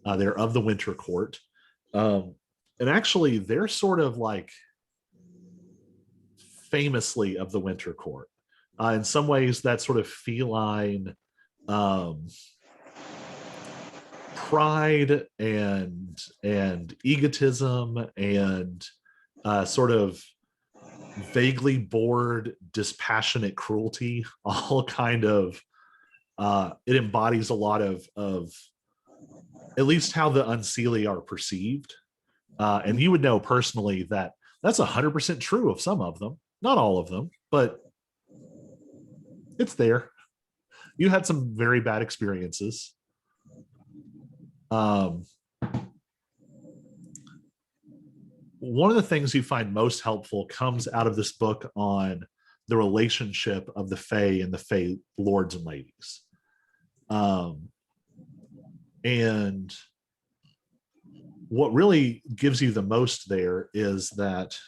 [SPEAKER 2] They're of the Winter Court. And actually, they're sort of like famously of the Winter Court. In some ways, that sort of feline pride and egotism and sort of vaguely bored, dispassionate cruelty, all kind of it embodies a lot of at least how the unseelie are perceived. And you would know personally that that's 100% true of some of them, not all of them, but it's there. You had some very bad experiences. One of the things you find most helpful comes out of this book on the relationship of the Fae and the Fae lords and ladies. And what really gives you the most there is that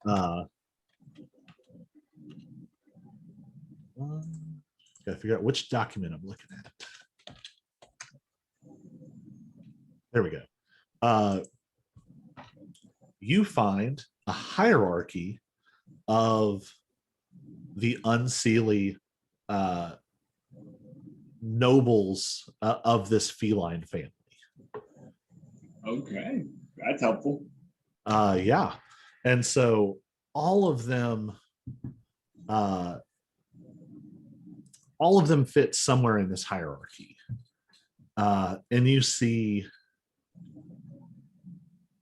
[SPEAKER 2] gotta figure out which document I'm looking at. There we go. You find a hierarchy of the unseelie nobles of this feline family.
[SPEAKER 1] Okay, that's helpful.
[SPEAKER 2] Yeah. And so all of them fit somewhere in this hierarchy. And you see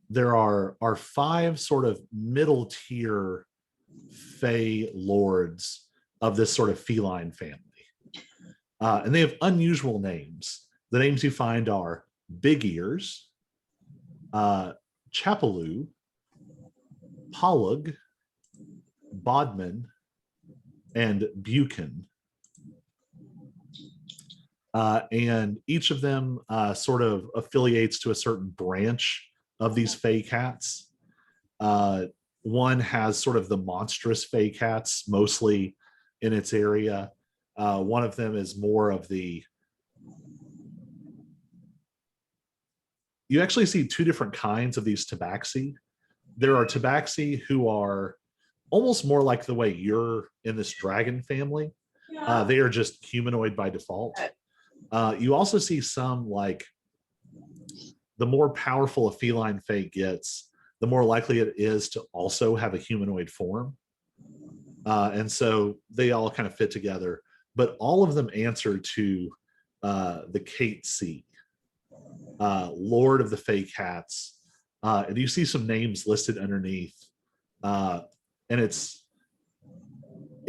[SPEAKER 2] there are 5 sort of middle tier Fae lords of this sort of feline family. And they have unusual names. The names you find are Big Ears, Chapelou, Polug, Bodman, and Buchan. And each of them sort of affiliates to a certain branch of these Fae cats. One has sort of the monstrous Fae cats, mostly in its area. One of them is more of the... You actually see 2 different kinds of these tabaxi. There are tabaxi who are almost more like the way you're in this dragon family. They are just humanoid by default. You also see some, like, the more powerful a feline Fae gets, the more likely it is to also have a humanoid form. And so they all kind of fit together, but all of them answer to the Kate C, Lord of the Fae Cats. And you see some names listed underneath. And it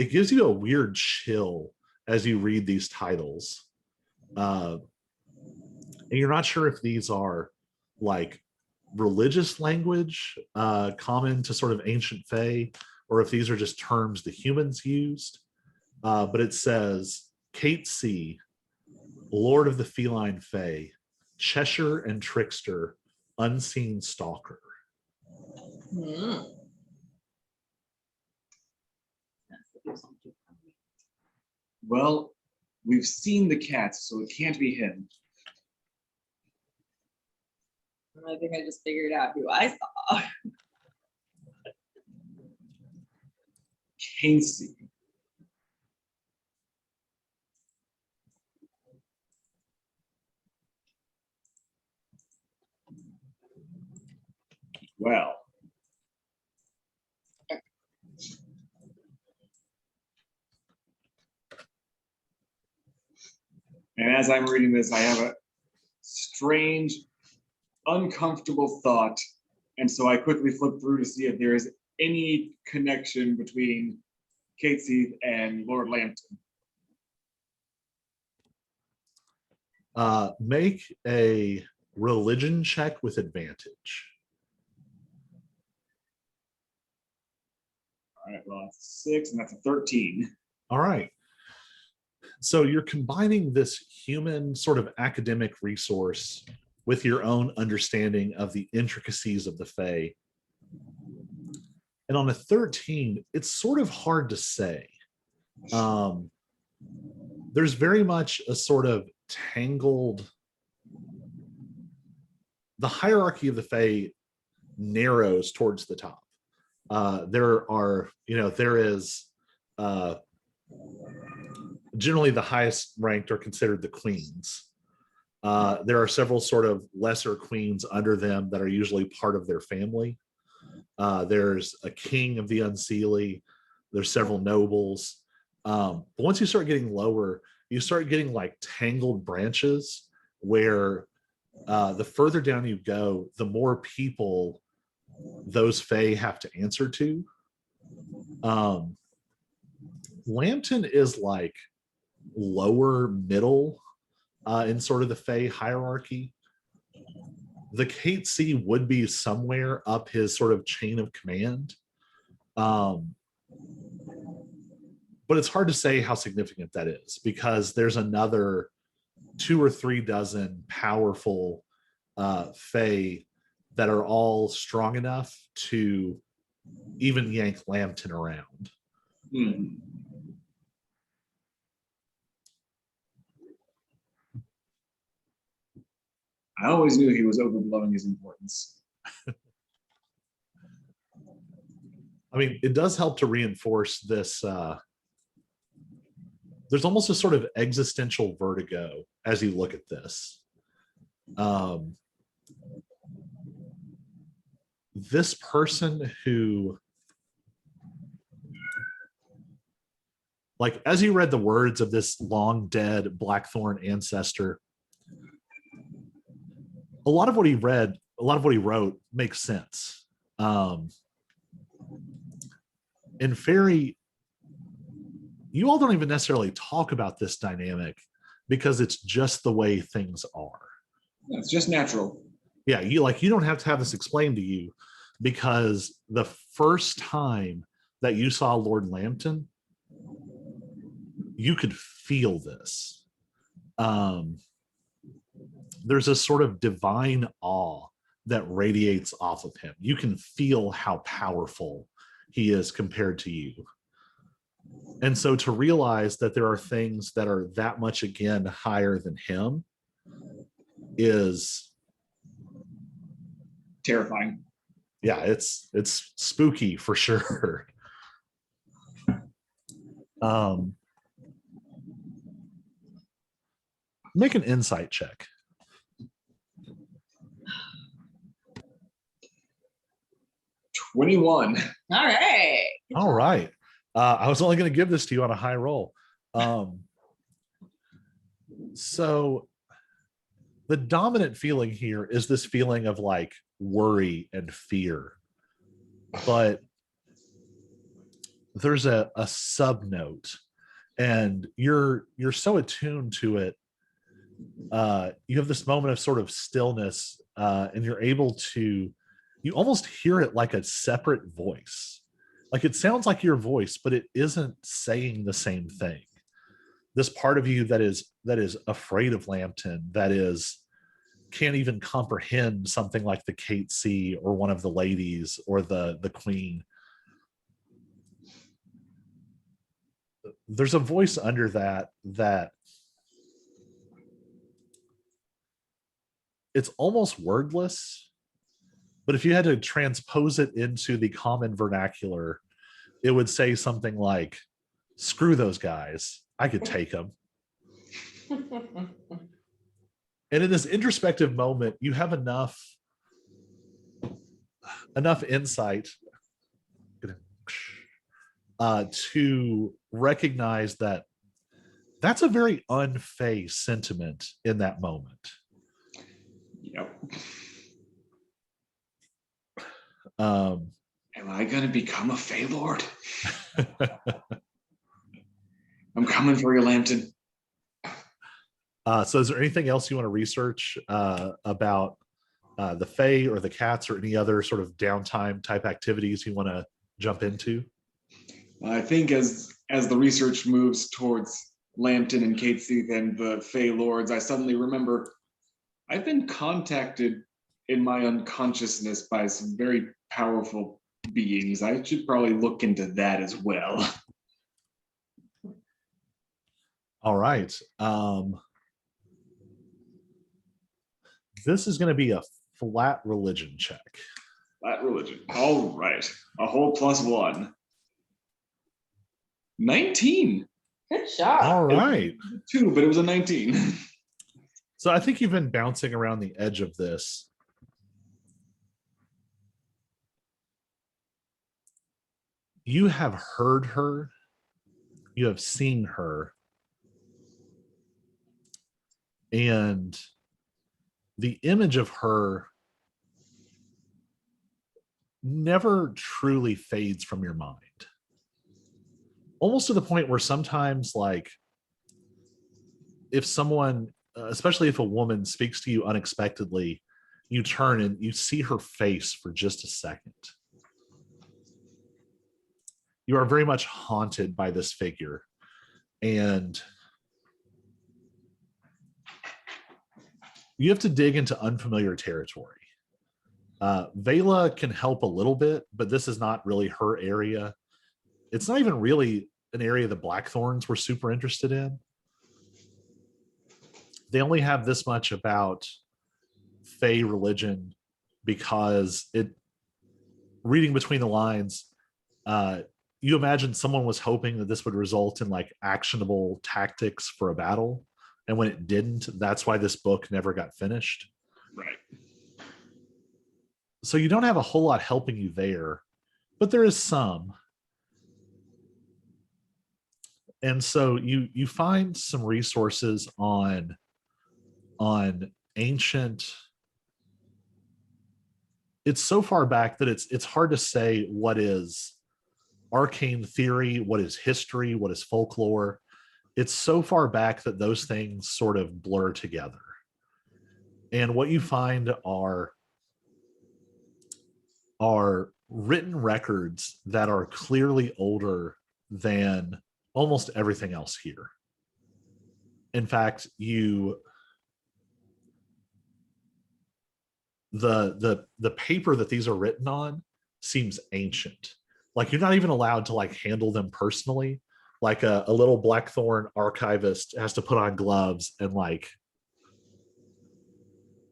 [SPEAKER 2] gives you a weird chill as you read these titles. And you're not sure if these are like religious language common to sort of ancient Fae, or if these are just terms the humans used. But it says, Kate C, Lord of the Feline Fae, Cheshire and Trickster, Unseen Stalker.
[SPEAKER 1] Well, we've seen the cats, so it can't be him.
[SPEAKER 4] I think I just figured out who I saw.
[SPEAKER 1] Casey. Well. And as I'm reading this, I have a strange, uncomfortable thought, and so I quickly flip through to see if there is any connection between Catesy and Lord Lambton.
[SPEAKER 2] Make a religion check with advantage.
[SPEAKER 1] All right, well, that's a 6, and that's a 13.
[SPEAKER 2] All right. So you're combining this human sort of academic resource with your own understanding of the intricacies of the Fae. And on a 13, it's sort of hard to say. There's very much a sort of tangled, the hierarchy of the Fae narrows towards the top. There is generally the highest ranked are considered the queens. There are several sort of lesser queens under them that are usually part of their family. There's a king of the Unseelie. There's several nobles. But once you start getting lower, you start getting like tangled branches where the further down you go, the more people those Fae have to answer to. Lambton is like lower middle in sort of the Fae hierarchy. The Catesy would be somewhere up his sort of chain of command. But it's hard to say how significant that is because there's another 2 or 3 dozen powerful Fae that are all strong enough to even yank Lambton around.
[SPEAKER 1] I always knew he was overblowing his importance.
[SPEAKER 2] I mean, it does help to reinforce this. There's almost a sort of existential vertigo as you look at this. This person who, like, as you read the words of this long dead Blackthorn ancestor, a lot of what he wrote makes sense. In Fairy, you all don't even necessarily talk about this dynamic because it's just the way things are.
[SPEAKER 1] Yeah, it's just natural.
[SPEAKER 2] Yeah, you don't have to have this explained to you because the first time that you saw Lord Lambton, you could feel this. There's a sort of divine awe that radiates off of him. You can feel how powerful he is compared to you. And so to realize that there are things that are that much, again, higher than him is
[SPEAKER 1] terrifying.
[SPEAKER 2] Yeah, it's spooky for sure. Make an insight check.
[SPEAKER 1] 21.
[SPEAKER 4] All right.
[SPEAKER 2] All right. I was only going to give this to you on a high roll. So the dominant feeling here is this feeling of like worry and fear. But there's a sub note, and you're so attuned to it. You have this moment of sort of stillness, and you're able to, you almost hear it like a separate voice. Like it sounds like your voice, but it isn't saying the same thing. This part of you that is afraid of Lambton, that is can't even comprehend something like the Catesy or one of the ladies or the queen. There's a voice under that it's almost wordless, but if you had to transpose it into the common vernacular, it would say something like, screw those guys, I could take them. And in this introspective moment, you have enough insight to recognize that that's a very unfair sentiment in that moment.
[SPEAKER 1] Yep. Am I gonna become a Fey Lord? I'm coming for you, Lambton.
[SPEAKER 2] So is there anything else you want to research about the Fae or the cats or any other sort of downtime type activities you want to jump into?
[SPEAKER 1] I think as the research moves towards Lambton and Catesy and the Fey Lords, I suddenly remember I've been contacted in my unconsciousness by some very powerful beings. I should probably look into that as well.
[SPEAKER 2] All right. This is going to be a flat religion check.
[SPEAKER 1] Flat religion. All right. A whole +1. 19.
[SPEAKER 4] Good job.
[SPEAKER 2] All right.
[SPEAKER 1] 2, but it was a 19.
[SPEAKER 2] So I think you've been bouncing around the edge of this. You have heard her. You have seen her. And the image of her never truly fades from your mind. Almost to the point where sometimes, like, if someone, especially if a woman speaks to you unexpectedly, you turn and you see her face for just a second. You are very much haunted by this figure. And you have to dig into unfamiliar territory. Vela can help a little bit, but this is not really her area. It's not even really an area the Blackthorns were super interested in. They only have this much about Fey religion because reading between the lines, you imagine someone was hoping that this would result in like actionable tactics for a battle. And when it didn't, that's why this book never got finished.
[SPEAKER 1] Right.
[SPEAKER 2] So you don't have a whole lot helping you there, but there is some. And so you find some resources on ancient. It's so far back that it's hard to say what is arcane theory, what is history, what is folklore. It's so far back that those things sort of blur together. And what you find are written records that are clearly older than almost everything else here. In fact, the paper that these are written on seems ancient. Like you're not even allowed to like handle them personally. Like a little Blackthorn archivist has to put on gloves and like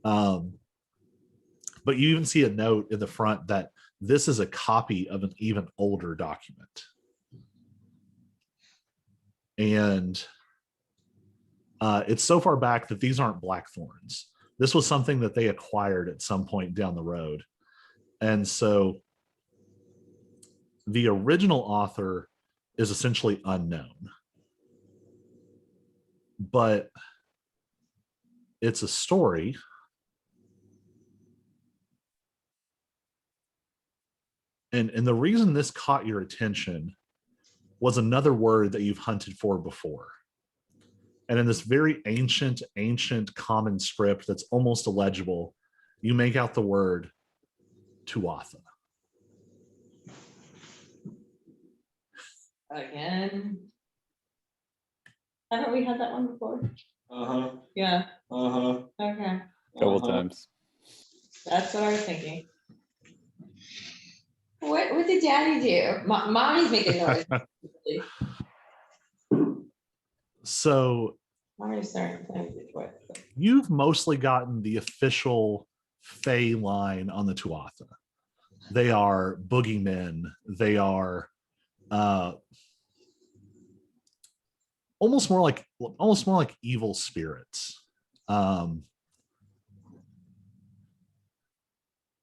[SPEAKER 2] but you even see a note in the front that this is a copy of an even older document. And it's so far back that these aren't Blackthorns. This was something that they acquired at some point down the road. And so the original author is essentially unknown. But it's a story. And the reason this caught your attention was another word that you've hunted for before. And in this very ancient common script that's almost illegible, you make out the word Tuatha.
[SPEAKER 4] Again. Haven't we had that one before?
[SPEAKER 1] Uh-huh.
[SPEAKER 4] Yeah.
[SPEAKER 1] Uh-huh.
[SPEAKER 4] Okay.
[SPEAKER 3] Couple times.
[SPEAKER 4] That's what I was thinking. What did Daddy do? Mommy's making noise.
[SPEAKER 2] So
[SPEAKER 4] Mommy's starting playing with toys.
[SPEAKER 2] you've mostly gotten the official Fey line on the Tuatha. They are boogeymen. They are almost more like evil spirits. And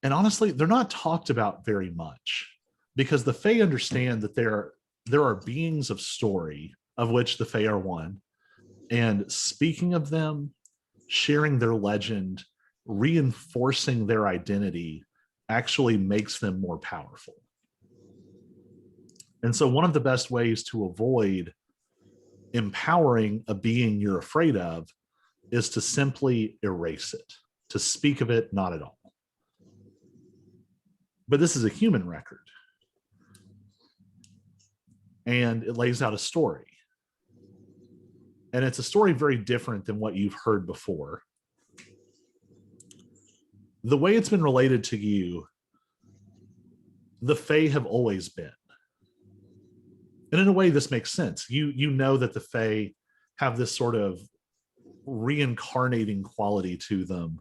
[SPEAKER 2] honestly, they're not talked about very much because the Fae understand that there are beings of story, of which the Fae are one, and speaking of them, sharing their legend, reinforcing their identity actually makes them more powerful. And so one of the best ways to avoid empowering a being you're afraid of is to simply erase it, to speak of it not at all. But this is a human record, and it lays out a story. And it's a story very different than what you've heard before. The way it's been related to you, the Fae have always been. And in a way, this makes sense. You know that the Fae have this sort of reincarnating quality to them,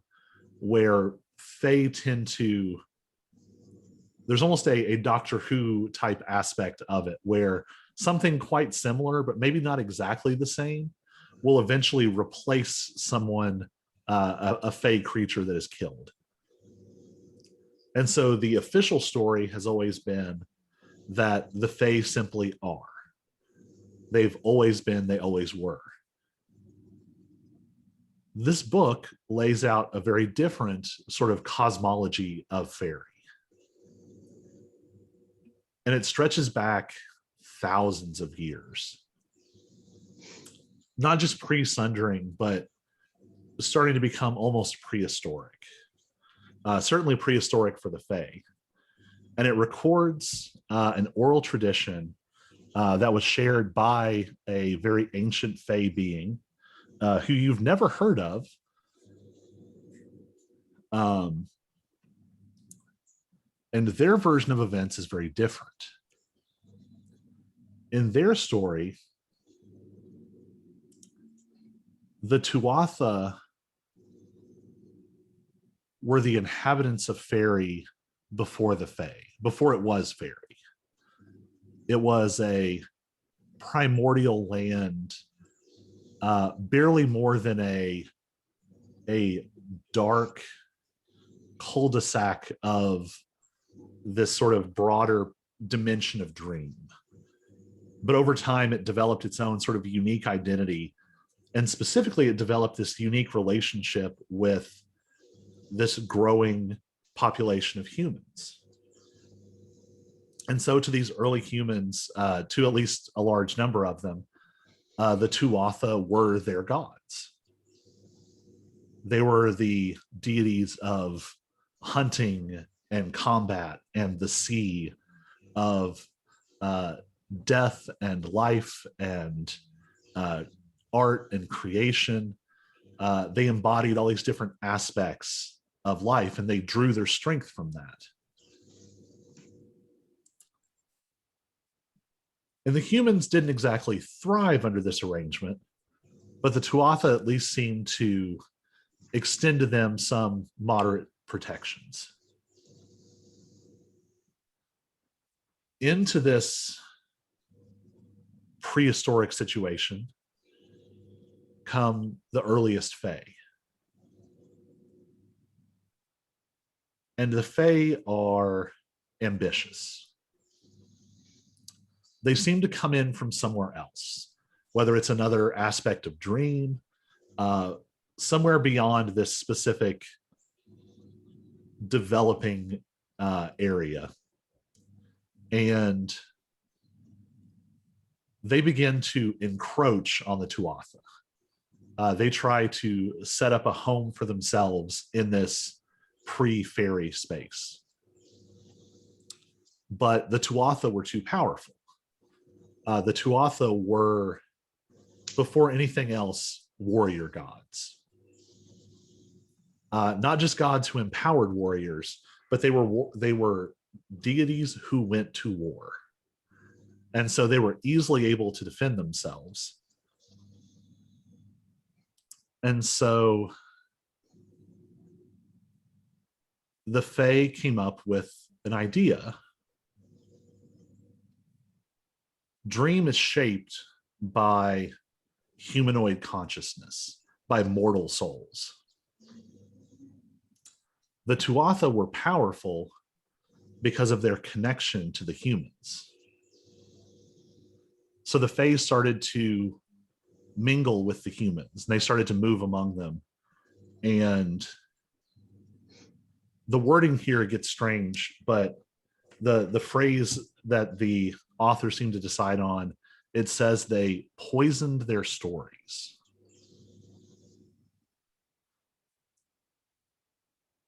[SPEAKER 2] where Fae tend to, there's almost a Doctor Who type aspect of it, where something quite similar, but maybe not exactly the same, will eventually replace someone, a Fae creature that is killed. And so the official story has always been that the Fae simply are. They've always been, they always were. This book lays out a very different sort of cosmology of fairy. And it stretches back thousands of years. Not just pre-sundering, but starting to become almost prehistoric. Certainly prehistoric for the Fae. And it records an oral tradition that was shared by a very ancient Fae being who you've never heard of. And their version of events is very different. In their story, the Tuatha were the inhabitants of fairy before the Fae, before it was fairy. It was a primordial land, barely more than a dark cul-de-sac of this sort of broader dimension of dream. But over time, it developed its own sort of unique identity. And specifically, it developed this unique relationship with this growing population of humans. And so to these early humans, to at least a large number of them, the Tuatha were their gods. They were the deities of hunting and combat and the sea, of death and life and art and creation. They embodied all these different aspects of life, and they drew their strength from that. And the humans didn't exactly thrive under this arrangement, but the Tuatha at least seemed to extend to them some moderate protections. Into this prehistoric situation come the earliest Fae. And the Fae are ambitious. They seem to come in from somewhere else, whether it's another aspect of dream, somewhere beyond this specific developing area. And they begin to encroach on the Tuatha. They try to set up a home for themselves in this pre-fairy space. But the Tuatha were too powerful. The Tuatha were, before anything else, warrior gods. Not just gods who empowered warriors, but they were deities who went to war. And so they were easily able to defend themselves. And so the Fae came up with an idea. Dream is shaped by humanoid consciousness, by mortal souls. The Tuatha were powerful because of their connection to the humans. So the Fae started to mingle with the humans, and they started to move among them. And the wording here gets strange, but the phrase that the author seemed to decide on, it says they poisoned their stories.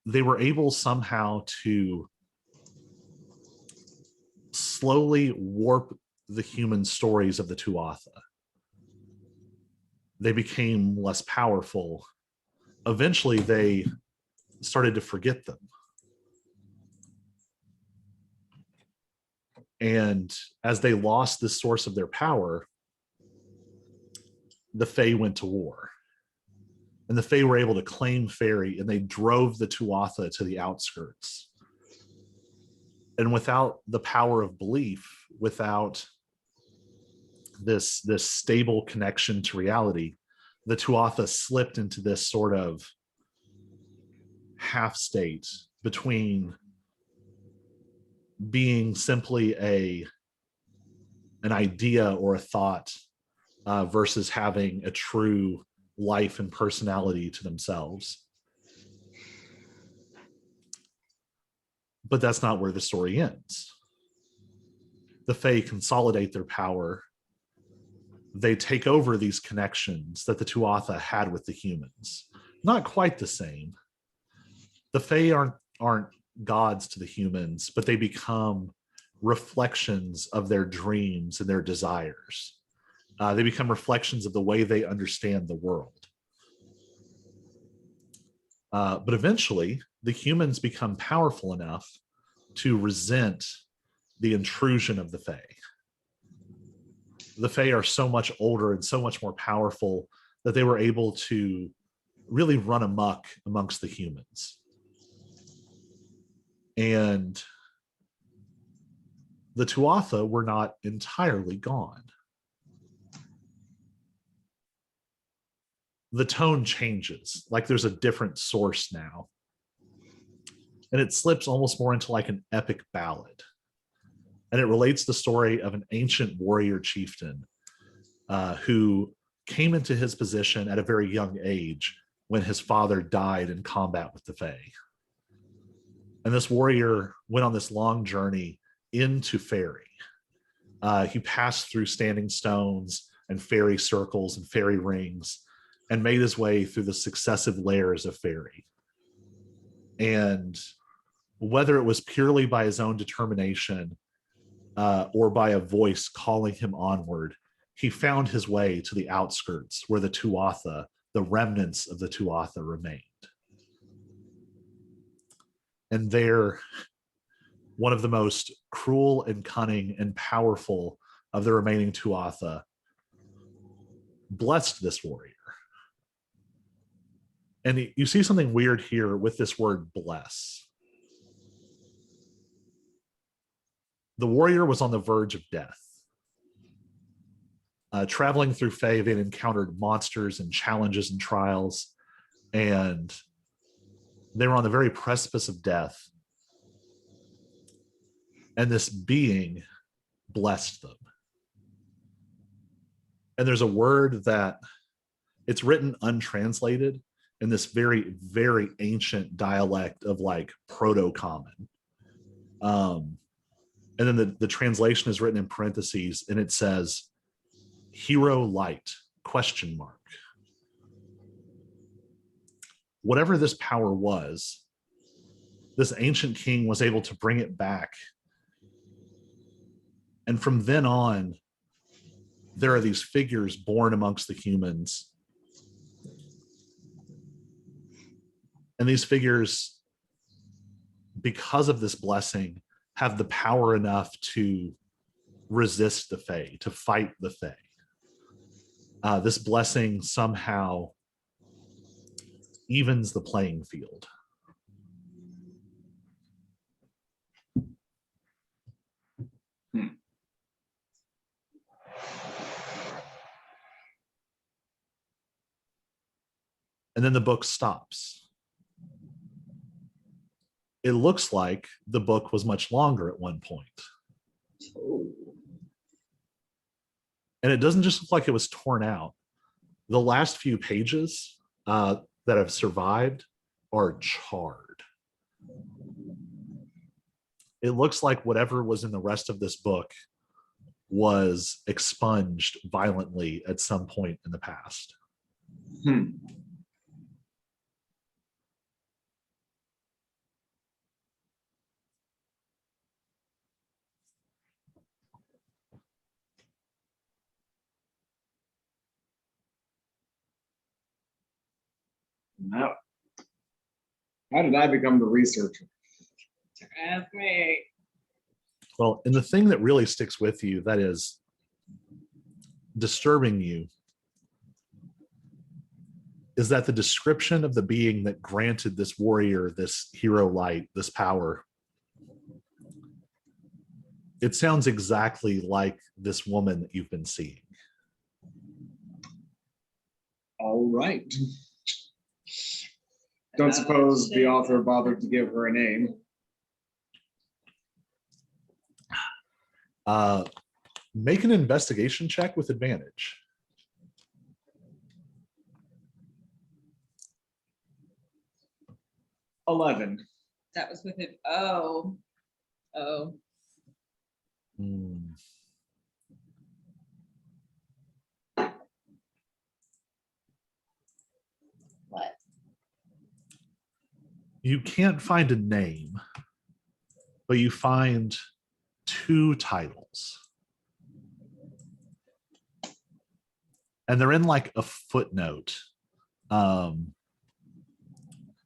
[SPEAKER 2] They were able somehow to slowly warp the human stories of the Tuatha. They became less powerful. Eventually, they started to forget them. And as they lost this source of their power, the Fae went to war. And the Fae were able to claim Fairy, and they drove the Tuatha to the outskirts. And without the power of belief, without this stable connection to reality, the Tuatha slipped into this sort of half state between being simply an idea or a thought versus having a true life and personality to themselves. But that's not where the story ends. The Fae consolidate their power. They take over these connections that the Tuatha had with the humans. Not quite the same. The Fae aren't gods to the humans, but they become reflections of their dreams and their desires. They become reflections of the way they understand the world. But eventually, the humans become powerful enough to resent the intrusion of the Fae. The Fae are so much older and so much more powerful that they were able to really run amok amongst the humans. And the Tuatha were not entirely gone. The tone changes, like there's a different source now. And it slips almost more into like an epic ballad. And it relates the story of an ancient warrior chieftain who came into his position at a very young age when his father died in combat with the Fae. And this warrior went on this long journey into Fairy. He passed through standing stones and fairy circles and fairy rings and made his way through the successive layers of Fairy. And whether it was purely by his own determination or by a voice calling him onward, he found his way to the outskirts where the Tuatha, the remnants of the Tuatha, remained. And there, one of the most cruel and cunning and powerful of the remaining Tuatha blessed this warrior. And you see something weird here with this word bless. The warrior was on the verge of death. Traveling through Fae, they'd encountered monsters and challenges and trials, and they were on the very precipice of death. And this being blessed them. And there's a word that it's written untranslated in this very, very ancient dialect of like Proto-Common. And then the translation is written in parentheses, and it says, hero light, ? Whatever this power was, this ancient king was able to bring it back. And from then on, there are these figures born amongst the humans. And these figures, because of this blessing, have the power enough to resist the Fae, to fight the Fae. This blessing somehow evens the playing field. And then the book stops. It looks like the book was much longer at one point. And it doesn't just look like it was torn out. The last few pages that have survived are charred. it looks like whatever was in the rest of this book was expunged violently at some point in the past.
[SPEAKER 1] Hmm. Now, how did I become the researcher?
[SPEAKER 4] Ask me.
[SPEAKER 2] Well, and the thing that really sticks with you, that is disturbing you, is that the description of the being that granted this warrior, this hero light, this power, it sounds exactly like this woman that you've been seeing.
[SPEAKER 1] All right. Don't suppose the author bothered to give her a name.
[SPEAKER 2] Make an investigation check with advantage.
[SPEAKER 1] 11.
[SPEAKER 4] That was with it. Oh.
[SPEAKER 2] Hmm.
[SPEAKER 4] What?
[SPEAKER 2] You can't find a name, but you find 2 titles. And they're in like a footnote.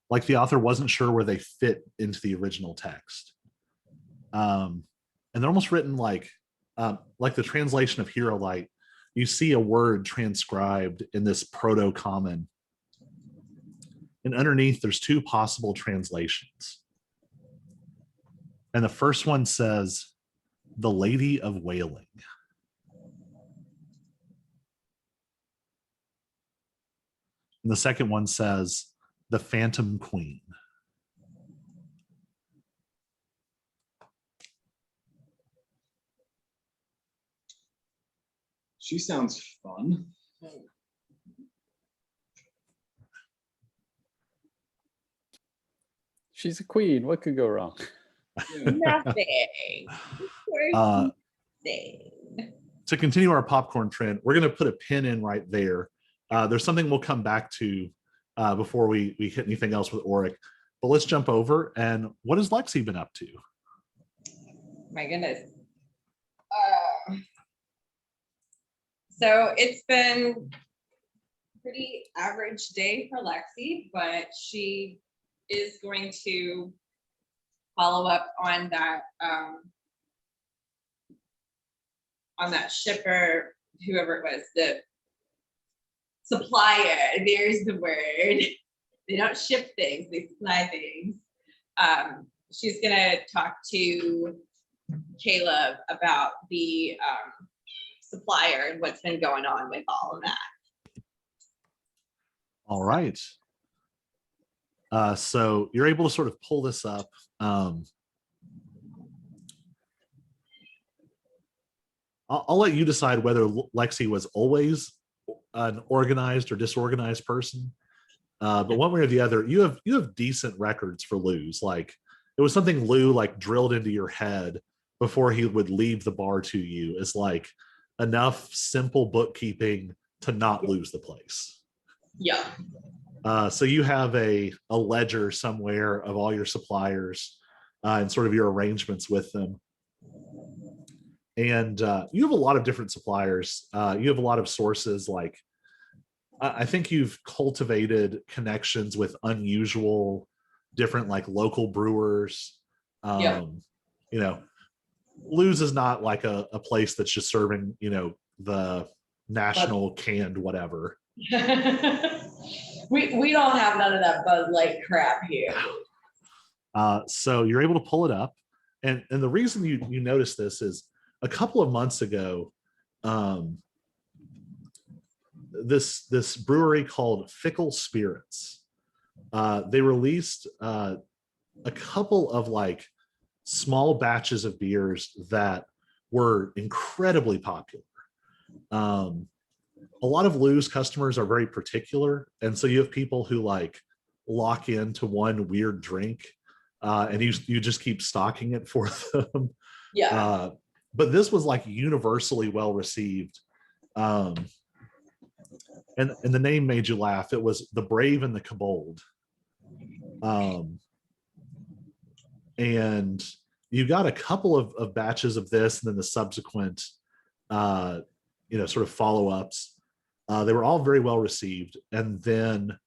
[SPEAKER 2] Like the author wasn't sure where they fit into the original text. And they're almost written like the translation of Hero Light. You see a word transcribed in this proto-common. And underneath, there's 2 possible translations. And the first one says, "The Lady of Wailing." And the second one says, "The Phantom Queen."
[SPEAKER 1] She sounds fun.
[SPEAKER 3] She's a queen. What could go wrong?
[SPEAKER 4] Nothing.
[SPEAKER 2] Uh,
[SPEAKER 4] Nothing.
[SPEAKER 2] to continue our popcorn trend, we're going to put a pin in right there. There's something we'll come back to before we hit anything else with Auric. But let's jump over. And what has Lexi been up to?
[SPEAKER 4] My goodness. So it's been a pretty average day for Lexi, but she is going to follow up on that shipper, whoever it was, the supplier. There's the word. They don't ship things, they supply things. She's gonna talk to Caleb about the supplier and what's been going on with all of that.
[SPEAKER 2] All right. So you're able to sort of pull this up. I'll let you decide whether Lexi was always an organized or disorganized person. But one way or the other, you have decent records for Lou's. Like it was something Lou like drilled into your head before he would leave the bar to you as like enough simple bookkeeping to not lose the place.
[SPEAKER 4] Yeah.
[SPEAKER 2] So you have a ledger somewhere of all your suppliers and sort of your arrangements with them. And you have a lot of different suppliers. You have a lot of sources. Like I think you've cultivated connections with unusual, different like local brewers. You know, Lou's is not like a place that's just serving, you know, the national canned whatever.
[SPEAKER 4] We don't have none of that Bud Light crap here.
[SPEAKER 2] So you're able to pull it up. And the reason you notice this is a couple of months ago, this brewery called Fickle Spirits, they released a couple of like small batches of beers that were incredibly popular. A lot of Lou's customers are very particular, and so you have people who like lock into one weird drink and you just keep stocking it for them.
[SPEAKER 4] Yeah.
[SPEAKER 2] But this was like universally well received. And the name made you laugh. It was The Brave and the Kobold. And you got a couple of batches of this, and then the subsequent, sort of follow-ups. They were all very well received. And then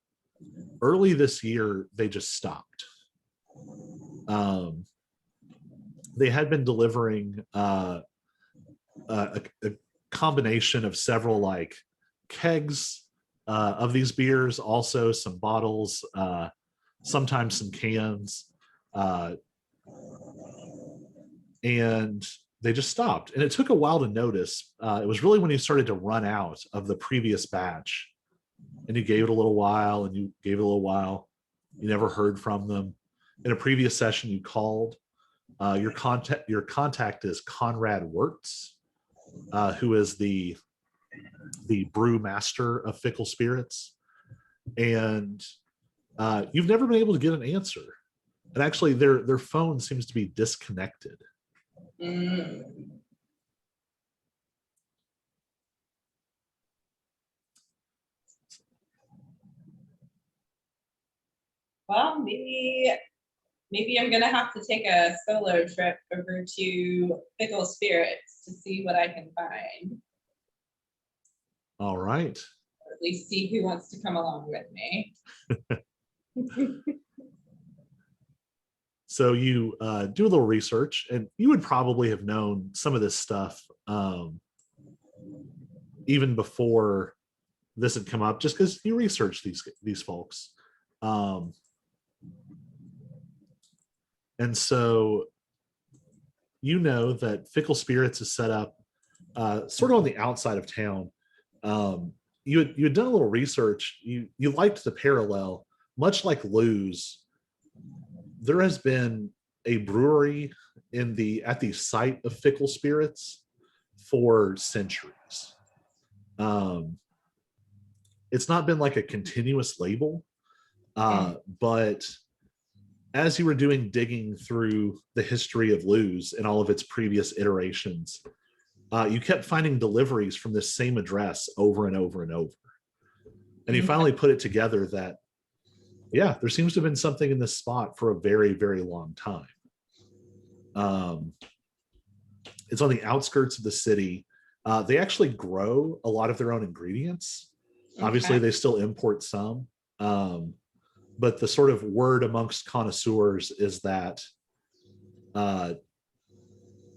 [SPEAKER 2] early this year, they just stopped. They had been delivering a combination of several like kegs of these beers, also some bottles, sometimes some cans, and they just stopped. And it took a while to notice. It was really when you started to run out of the previous batch, and you gave it a little while, and you gave it a little while. You never heard from them. In a previous session, you called. Your contact is Conrad Wirtz, who is the brew master of Fickle Spirits, and you've never been able to get an answer. And actually, their phone seems to be disconnected.
[SPEAKER 4] Well, maybe I'm gonna have to take a solo trip over to Fickle Spirits to see what I can find.
[SPEAKER 2] All right.
[SPEAKER 4] Or at least see who wants to come along with me.
[SPEAKER 2] So you do a little research, and you would probably have known some of this stuff even before this had come up, just because you researched these folks. And so you know that Fickle Spirits is set up sort of on the outside of town. You had done a little research. You liked the parallel, much like Lou's. There has been a brewery at the site of Fickle Spirits for centuries. It's not been like a continuous label, but as you were doing digging through the history of Lou's and all of its previous iterations, you kept finding deliveries from this same address over and over and over. And you finally put it together that, yeah, there seems to have been something in this spot for a very, very long time. It's on the outskirts of the city. They actually grow a lot of their own ingredients. Okay. Obviously, they still import some. But the sort of word amongst connoisseurs is that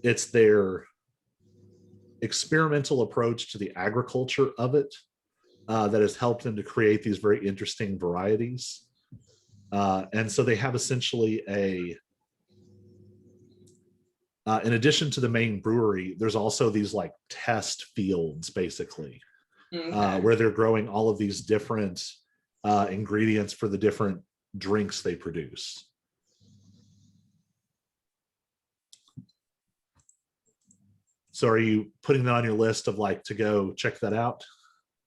[SPEAKER 2] it's their experimental approach to the agriculture of it that has helped them to create these very interesting varieties. And so they have essentially in addition to the main brewery, there's also these like test fields, basically, where they're growing all of these different ingredients for the different drinks they produce. So are you putting that on your list of like to go check that out?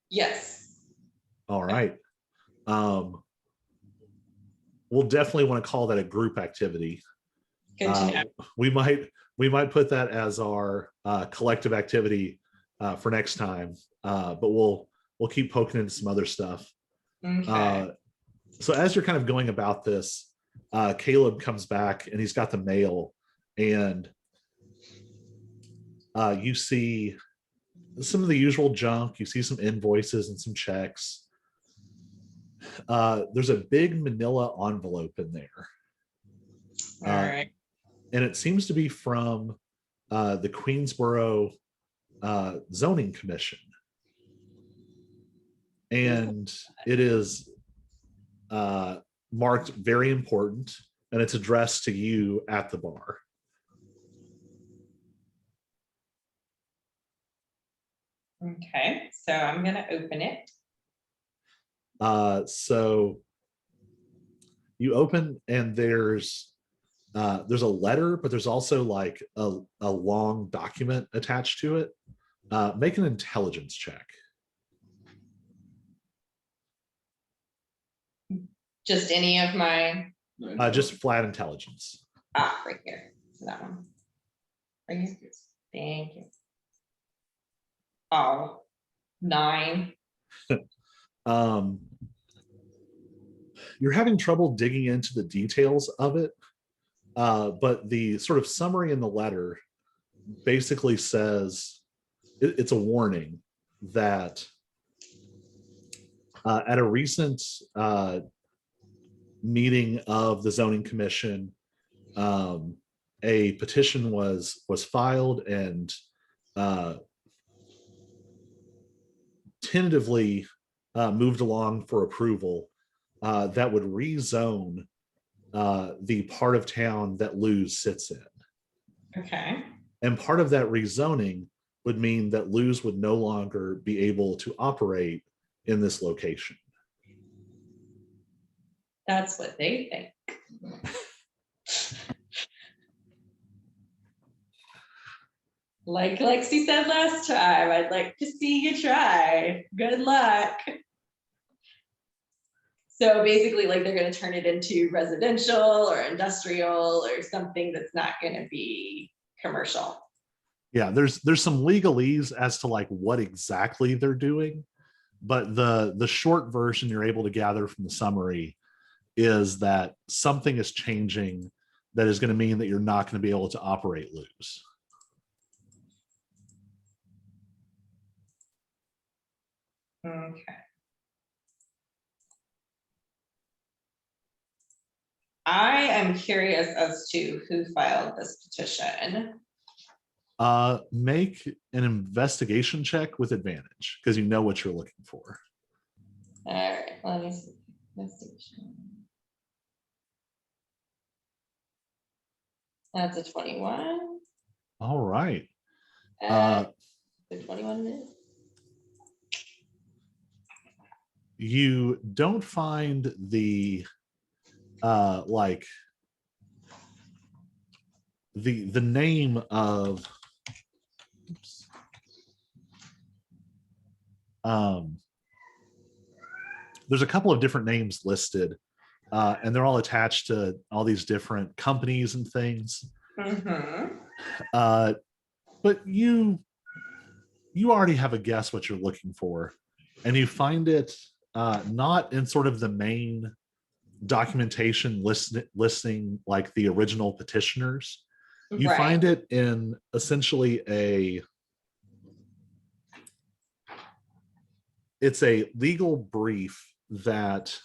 [SPEAKER 4] Yes.
[SPEAKER 2] All right. We'll definitely want to call that a group activity.
[SPEAKER 4] Good to know.
[SPEAKER 2] We might put that as our collective activity for next time, but we'll keep poking into some other stuff.
[SPEAKER 4] Okay.
[SPEAKER 2] So as you're kind of going about this, Caleb comes back and he's got the mail, and you see some of the usual junk. You see some invoices and some checks. There's a big manila envelope in there.
[SPEAKER 4] All right.
[SPEAKER 2] And it seems to be from the Queensboro Zoning Commission. And it is marked very important, and it's addressed to you at the bar.
[SPEAKER 4] Okay, so I'm going to open it.
[SPEAKER 2] So you open, and there's a letter, but there's also like a long document attached to it. Make an intelligence check.
[SPEAKER 4] Just any of my
[SPEAKER 2] Just flat intelligence.
[SPEAKER 4] Ah, right here. So that one. Right here. Thank you. Oh, 9.
[SPEAKER 2] You're having trouble digging into the details of it, but the sort of summary in the letter basically says it's a warning that at a recent meeting of the zoning commission, a petition was filed and tentatively moved along for approval that would rezone the part of town that Luz sits in.
[SPEAKER 4] Okay.
[SPEAKER 2] And part of that rezoning would mean that Luz would no longer be able to operate in this location.
[SPEAKER 4] That's what they think. Like Lexi said last time, I'd like to see you try. Good luck. So basically, like, they're going to turn it into residential or industrial or something that's not going to be commercial.
[SPEAKER 2] Yeah, there's some legalese as to like what exactly they're doing, but the short version you're able to gather from the summary is that something is changing that is going to mean that you're not going to be able to operate Luz.
[SPEAKER 4] Okay. I am curious as to who filed this petition.
[SPEAKER 2] Make an investigation check with advantage because you know what you're looking for.
[SPEAKER 4] All right, let me see. Investigation. That's a 21.
[SPEAKER 2] All right.
[SPEAKER 4] The 21 minutes.
[SPEAKER 2] You don't find the like the name of there's a couple of different names listed, and they're all attached to all these different companies and things. But you already have a guess what you're looking for, and you find it not in sort of the main documentation listing like the original petitioners. You
[SPEAKER 4] Right.
[SPEAKER 2] find it in essentially it's a legal brief that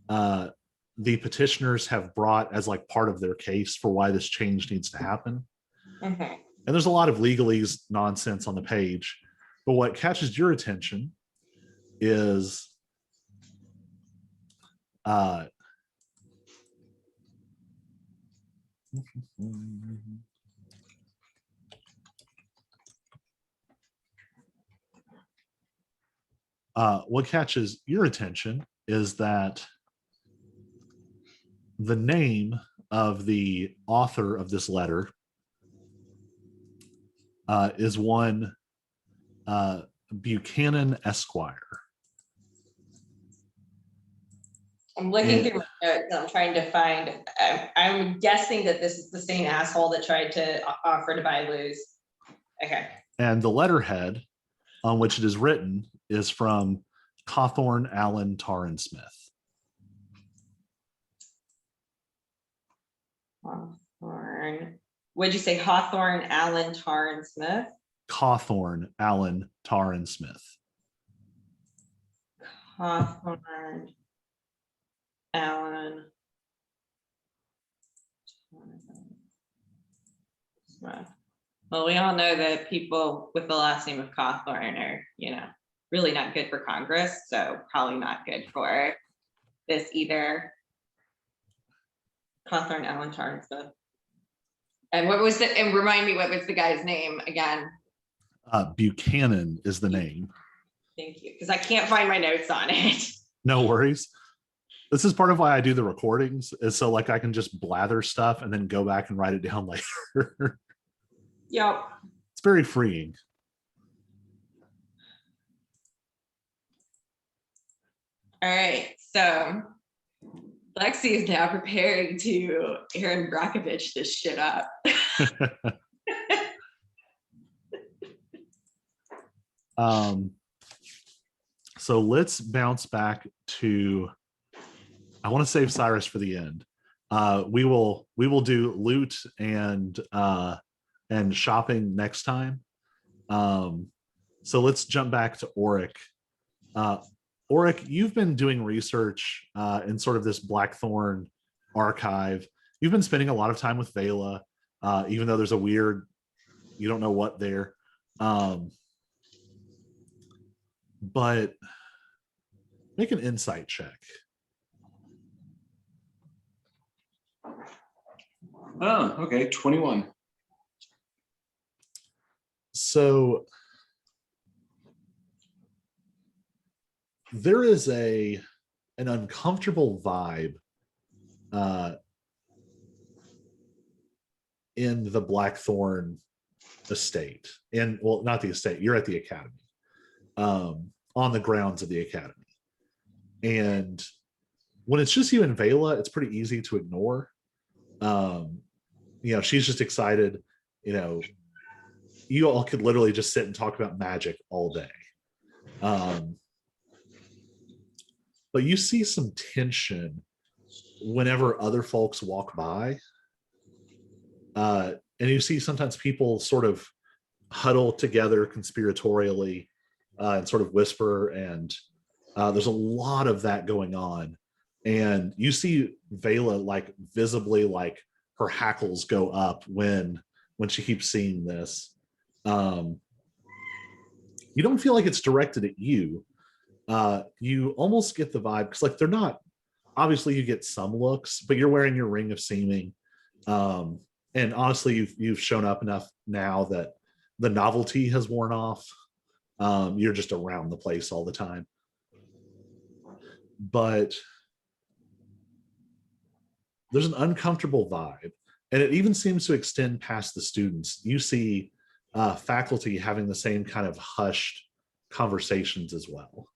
[SPEAKER 2] the petitioners have brought as like part of their case for why this change needs to happen. And there's a lot of legalese nonsense on the page, but what catches your attention is what catches your attention is that the name of the author of this letter is one Buchanan Esquire.
[SPEAKER 4] I'm looking through my notes and I'm trying to find, I'm guessing that this is the same asshole that tried to offer to buy Luz. Okay.
[SPEAKER 2] And the letterhead on which it is written is from Cawthorn Allen Tarn Smith.
[SPEAKER 4] Hawthorne. What'd you say? Hawthorne Allen Tarn Smith?
[SPEAKER 2] Cawthorn Allen Tarn Smith.
[SPEAKER 4] Hawthorne Allen Smith. Well, we all know that people with the last name of Cawthorn are, really not good for Congress. So probably not good for this either. Cawthorn Allen Tarn Smith. And and remind me, what was the guy's name again?
[SPEAKER 2] Buchanan is the name.
[SPEAKER 4] Thank you, because I can't find my notes on it.
[SPEAKER 2] No worries. This is part of why I do the recordings, is so like I can just blather stuff and then go back and write it down later.
[SPEAKER 4] Yep.
[SPEAKER 2] It's very freeing.
[SPEAKER 4] All right, so Lexi is now preparing to Aaron Brockovich this shit up.
[SPEAKER 2] So let's bounce back to, I want to save Cyrus for the end. We will do loot and shopping next time. So let's jump back to Auric. Auric, you've been doing research in sort of this Blackthorn archive. You've been spending a lot of time with Vela, even though there's a weird, you don't know what there. But make an insight check.
[SPEAKER 1] Oh, okay, 21.
[SPEAKER 2] So there is an uncomfortable vibe in the Blackthorn estate. And well, not the estate, you're at the academy. On the grounds of the academy. And when it's just you and Vela, it's pretty easy to ignore. She's just excited. You all could literally just sit and talk about magic all day. But you see some tension whenever other folks walk by. And you see sometimes people sort of huddle together conspiratorially and sort of whisper, and there's a lot of that going on. And you see Vela like visibly, like her hackles go up when she keeps seeing this. You don't feel like it's directed at you. You almost get the vibe, because like they're not, obviously you get some looks, but you're wearing your ring of seeming. And honestly, you've shown up enough now that the novelty has worn off. You're just around the place all the time. But there's an uncomfortable vibe, and it even seems to extend past the students. You see faculty having the same kind of hushed conversations as well.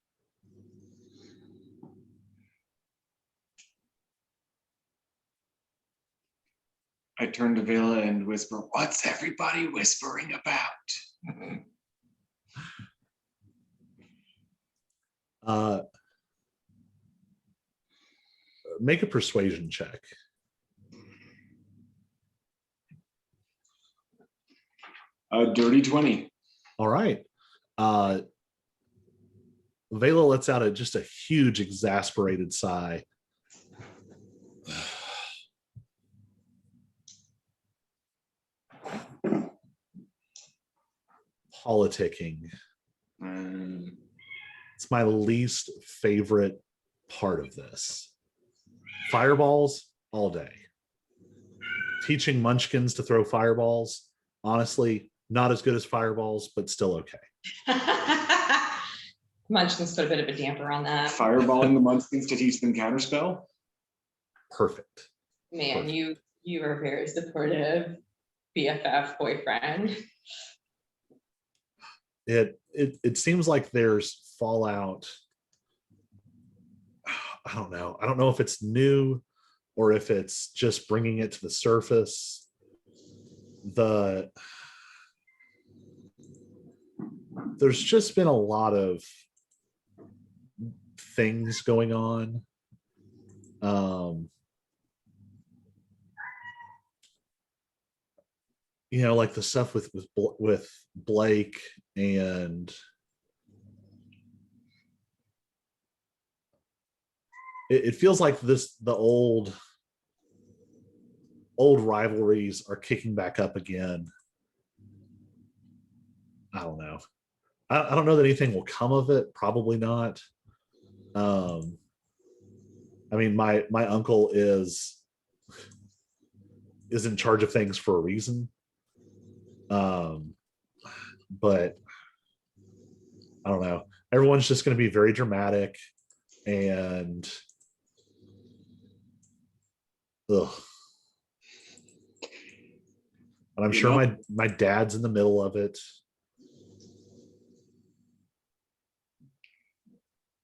[SPEAKER 1] I turn to Vela and whisper, "What's everybody whispering about?"
[SPEAKER 2] Make a persuasion check.
[SPEAKER 1] A dirty 20.
[SPEAKER 2] All right. Vela lets out just a huge exasperated sigh. Politicking. It's my least favorite part of this. Fireballs all day. Teaching munchkins to throw fireballs, honestly, not as good as fireballs, but still okay.
[SPEAKER 4] Munchkins put a bit of a damper on that.
[SPEAKER 1] Fireballing the munchkins to teach them counterspell?
[SPEAKER 2] Perfect.
[SPEAKER 4] Man,
[SPEAKER 2] Perfect.
[SPEAKER 4] you are very supportive BFF boyfriend.
[SPEAKER 2] It seems like there's fallout. I don't know. I don't know if it's new or if it's just bringing it to the surface. There's just been a lot of things going on. Like the stuff with Blake, and it feels like the old rivalries are kicking back up again. I don't know. I don't know that anything will come of it. Probably not. I mean, my uncle is in charge of things for a reason. But I don't know. Everyone's just going to be very dramatic, and ugh. And I'm sure my dad's in the middle of it.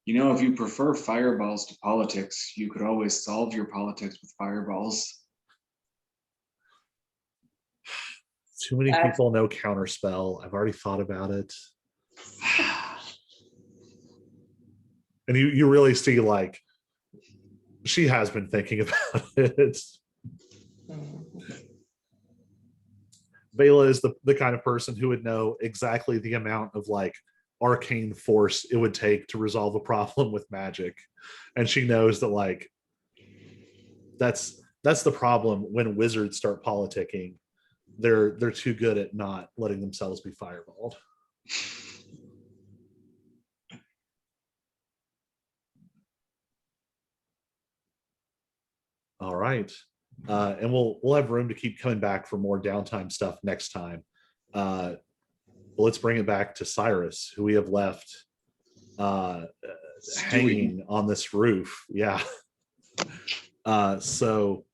[SPEAKER 1] You know, if you prefer fireballs to politics, you could always solve your politics with fireballs.
[SPEAKER 2] Too many
[SPEAKER 4] That's-
[SPEAKER 2] people know counterspell. I've already thought about it. And you really see like she has been thinking about it. Vela is the kind of person who would know exactly the amount of like arcane force it would take to resolve a problem with magic. And she knows that like that's the problem when wizards start politicking. They're too good at not letting themselves be fireballed. All right. And we'll have room to keep coming back for more downtime stuff next time. But let's bring it back to Cyrus, who we have left hanging on this roof. Yeah. So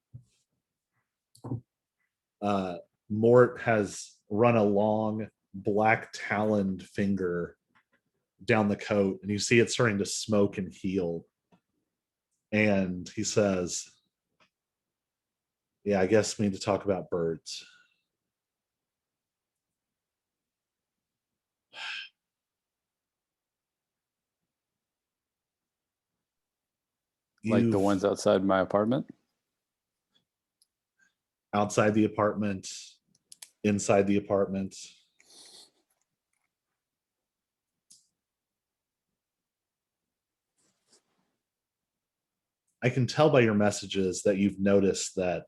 [SPEAKER 2] Mort has run a long black taloned finger down the coat, and you see it starting to smoke and heal. And he says, yeah, I guess we need to talk about birds.
[SPEAKER 3] Like the ones outside my apartment?
[SPEAKER 2] Outside the apartment, inside the apartment. I can tell by your messages that you've noticed that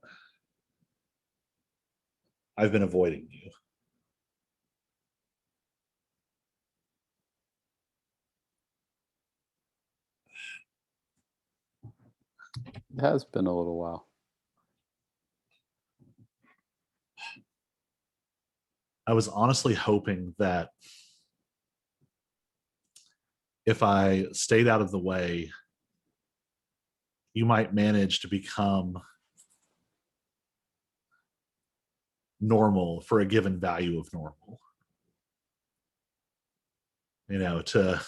[SPEAKER 2] I've been avoiding you.
[SPEAKER 3] It has been a little while.
[SPEAKER 2] I was honestly hoping that if I stayed out of the way, you might manage to become normal for a given value of normal. You know, to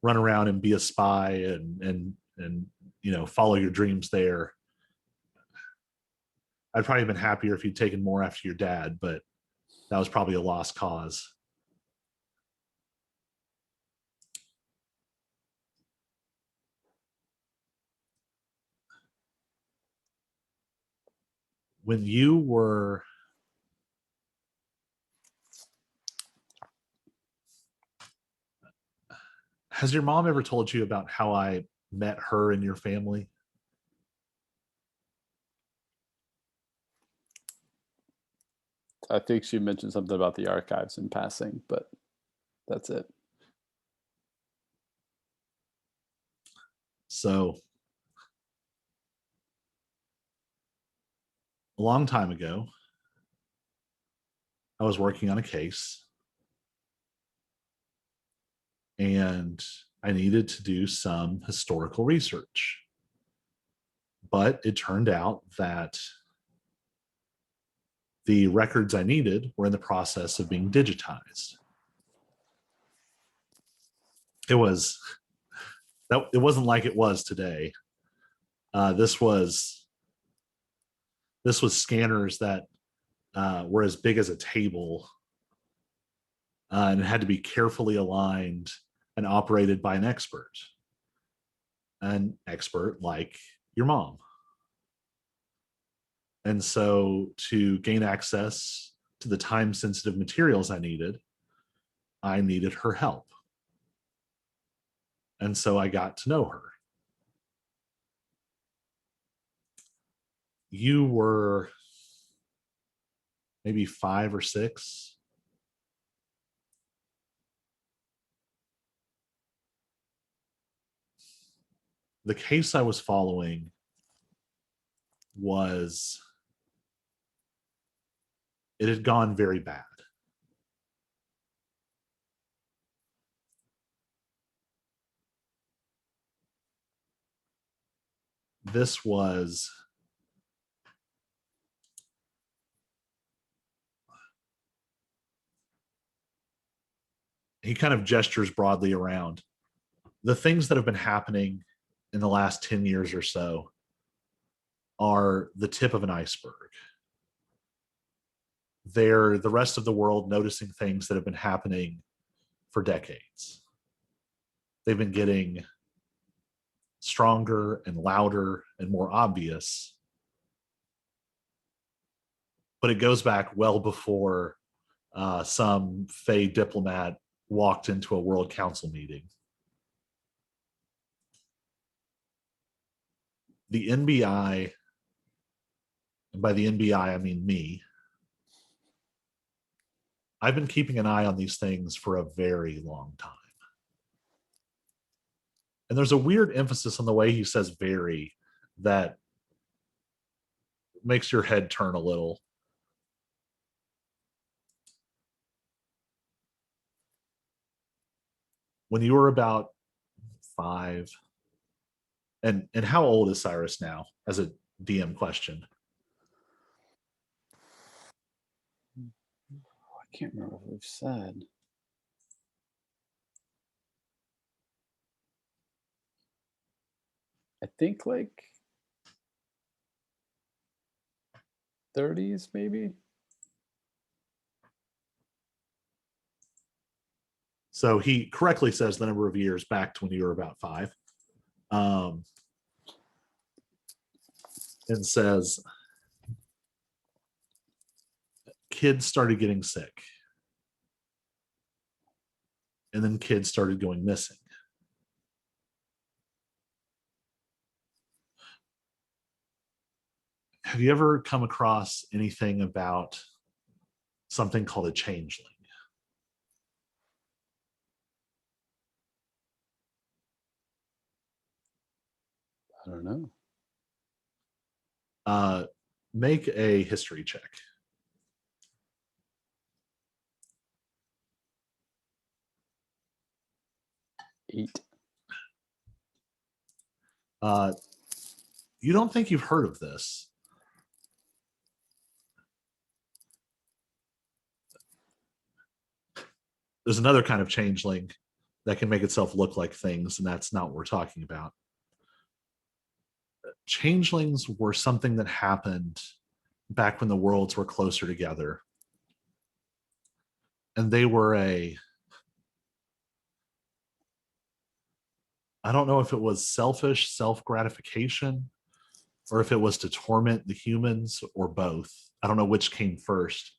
[SPEAKER 2] run around and be a spy and you know, follow your dreams there. I'd probably been happier if you'd taken more after your dad, but that was probably a lost cause. When you were has your mom ever told you about how I met her and your family?
[SPEAKER 3] I think she mentioned something about the archives in passing, but that's it.
[SPEAKER 2] So a long time ago, I was working on a case and I needed to do some historical research. But it turned out that the records I needed were in the process of being digitized. It wasn't like it was today. This was scanners that were as big as a table, and it had to be carefully aligned and operated by an expert like your mom. And so to gain access to the time-sensitive materials I needed her help. And so I got to know her. You were maybe 5 or 6. The case I was following it had gone very bad. This was he kind of gestures broadly around. the things that have been happening in the last 10 years or so are the tip of an iceberg. They're the rest of the world noticing things that have been happening for decades. They've been getting stronger and louder and more obvious. But it goes back well before some Fey diplomat walked into a World Council meeting. The NBI, and by the NBI I mean me, I've been keeping an eye on these things for a very long time. And there's a weird emphasis on the way he says very that makes your head turn a little. When you were about 5, and how old is Cyrus now, as a DM question?
[SPEAKER 3] I can't remember what we've said. I think like 30s, maybe.
[SPEAKER 2] So he correctly says the number of years back to when you were about 5. And says kids started getting sick. And then kids started going missing. Have you ever come across anything about something called a changeling?
[SPEAKER 3] I don't know.
[SPEAKER 2] Make a history check.
[SPEAKER 3] Eight.
[SPEAKER 2] You don't think you've heard of this. There's another kind of changeling that can make itself look like things, and that's not what we're talking about. Changelings were something that happened back when the worlds were closer together. And they were I don't know if it was selfish self-gratification or if it was to torment the humans or both. I don't know which came first.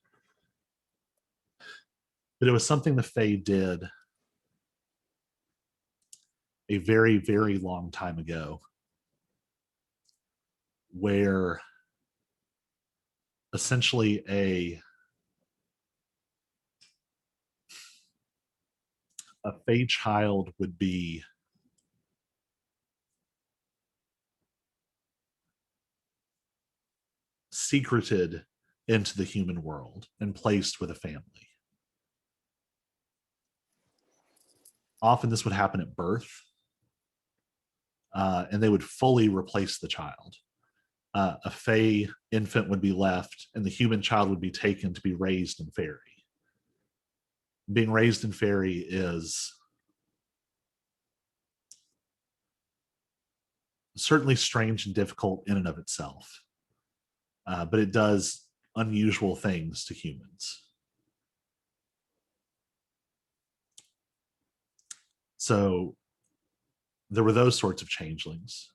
[SPEAKER 2] But it was something the Fae did a very, very long time ago, where essentially a Fae child would be secreted into the human world and placed with a family. Often this would happen at birth, and they would fully replace the child. A Fae infant would be left, and the human child would be taken to be raised in Fairy. Being raised in Fairy is certainly strange and difficult in and of itself, but it does unusual things to humans. So there were those sorts of changelings.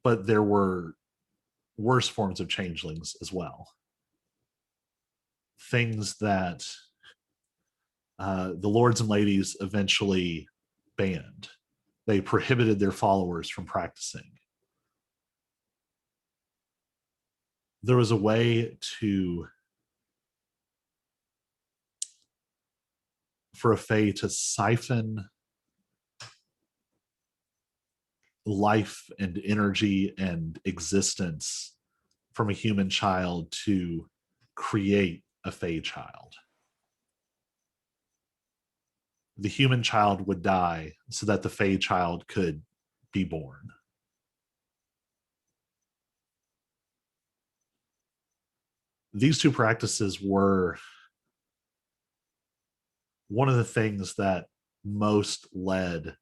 [SPEAKER 2] But there were worse forms of changelings as well. Things that the lords and ladies eventually banned. They prohibited their followers from practicing. There was a way for a Fae to siphon life and energy and existence from a human child to create a Fae child. The human child would die so that the Fae child could be born. These two practices were one of the things that most led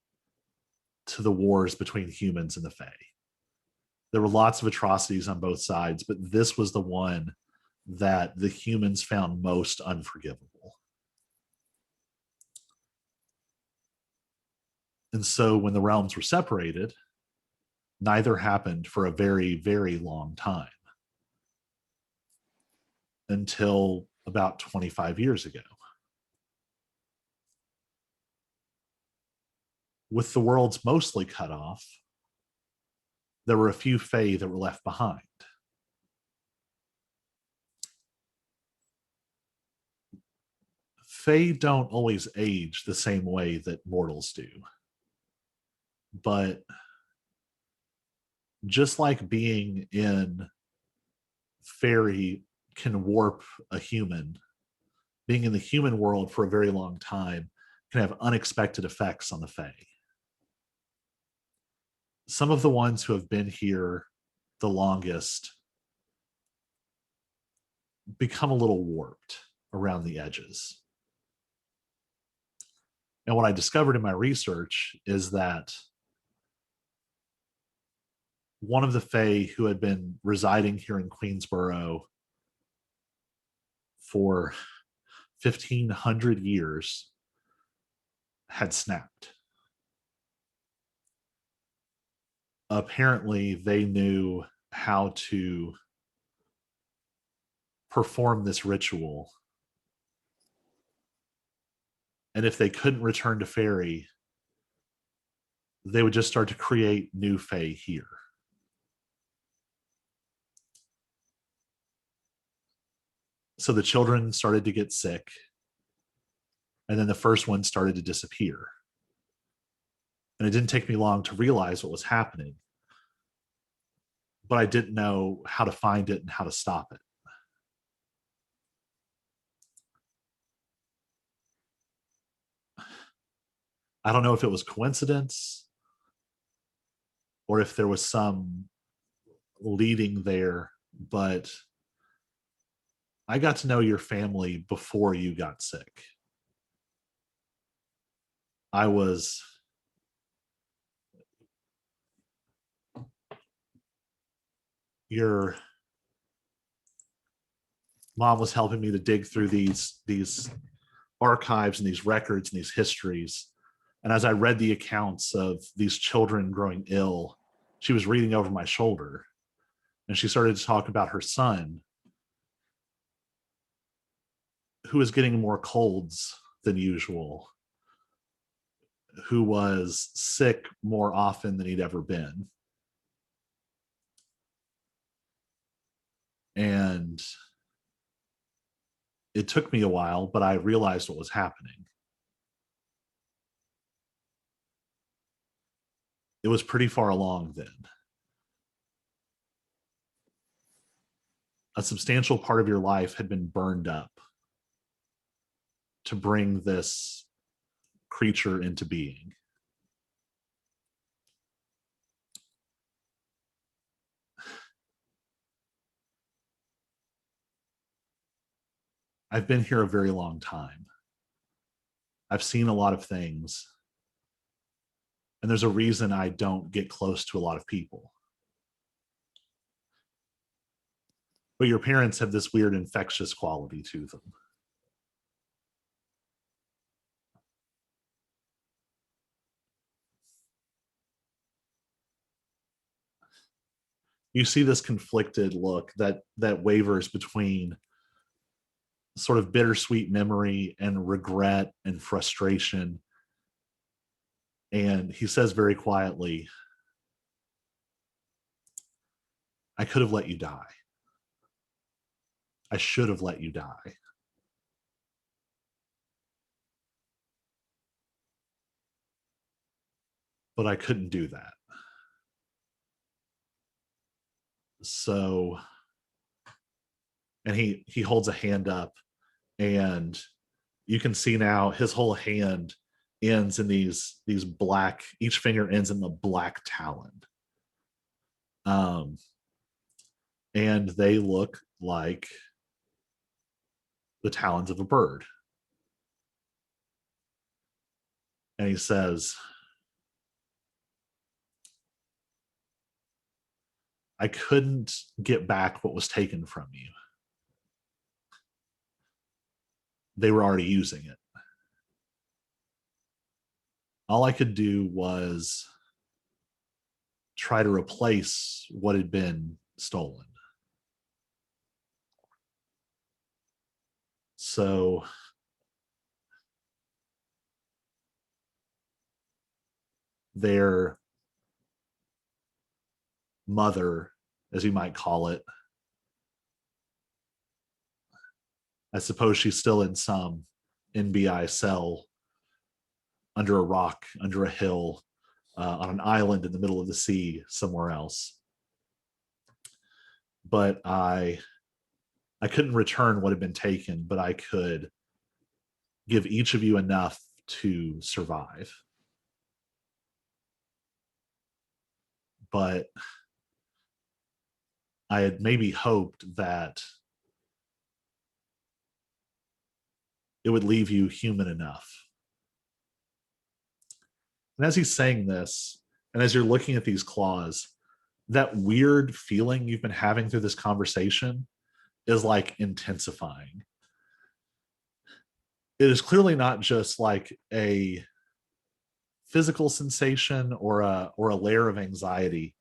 [SPEAKER 2] to the wars between humans and the Fae. There were lots of atrocities on both sides, but this was the one that the humans found most unforgivable. And so when the realms were separated, neither happened for a very, very long time, until about 25 years ago. With the worlds mostly cut off, there were a few Fae that were left behind. Fae don't always age the same way that mortals do. But just like being in fairy can warp a human, being in the human world for a very long time can have unexpected effects on the Fae. Some of the ones who have been here the longest become a little warped around the edges. And what I discovered in my research is that one of the Fae who had been residing here in Queensboro for 1,500 years had snapped. Apparently, they knew how to perform this ritual. And if they couldn't return to fairy, they would just start to create new Fae here. So the children started to get sick, and then the first one started to disappear. And it didn't take me long to realize what was happening, but I didn't know how to find it and how to stop it. I don't know if it was coincidence or if there was some leading there, but I got to know your family before you got sick. Your mom was helping me to dig through these archives and these records and these histories. And as I read the accounts of these children growing ill, she was reading over my shoulder, and she started to talk about her son, who was getting more colds than usual, who was sick more often than he'd ever been. And it took me a while, but I realized what was happening. It was pretty far along then. A substantial part of your life had been burned up to bring this creature into being. I've been here a very long time. I've seen a lot of things. And there's a reason I don't get close to a lot of people. But your parents have this weird infectious quality to them. You see this conflicted look that wavers between sort of bittersweet memory and regret and frustration. And he says very quietly, I could have let you die. I should have let you die. But I couldn't do that. So, and he holds a hand up, and you can see now his whole hand ends in these black, each finger ends in the black talon. And they look like the talons of a bird. And he says, I couldn't get back what was taken from you. They were already using it. All I could do was try to replace what had been stolen. So their mother, as you might call it, I suppose she's still in some NBI cell under a rock, under a hill, on an island in the middle of the sea somewhere else. But I couldn't return what had been taken, but I could give each of you enough to survive. But I had maybe hoped that it would leave you human enough. And as he's saying this, and as you're looking at these claws, that weird feeling you've been having through this conversation is like intensifying. It is clearly not just like a physical sensation or a layer of anxiety.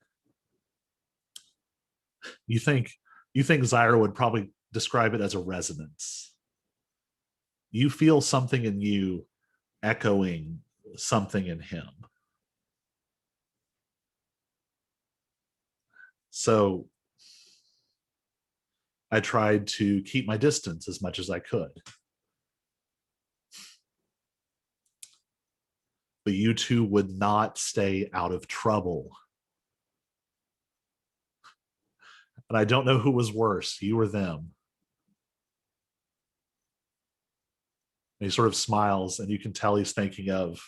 [SPEAKER 2] You think Zyra would probably describe it as a resonance. You feel something in you echoing something in him. So I tried to keep my distance as much as I could. But you two would not stay out of trouble. And I don't know who was worse, you or them. And he sort of smiles, and you can tell he's thinking of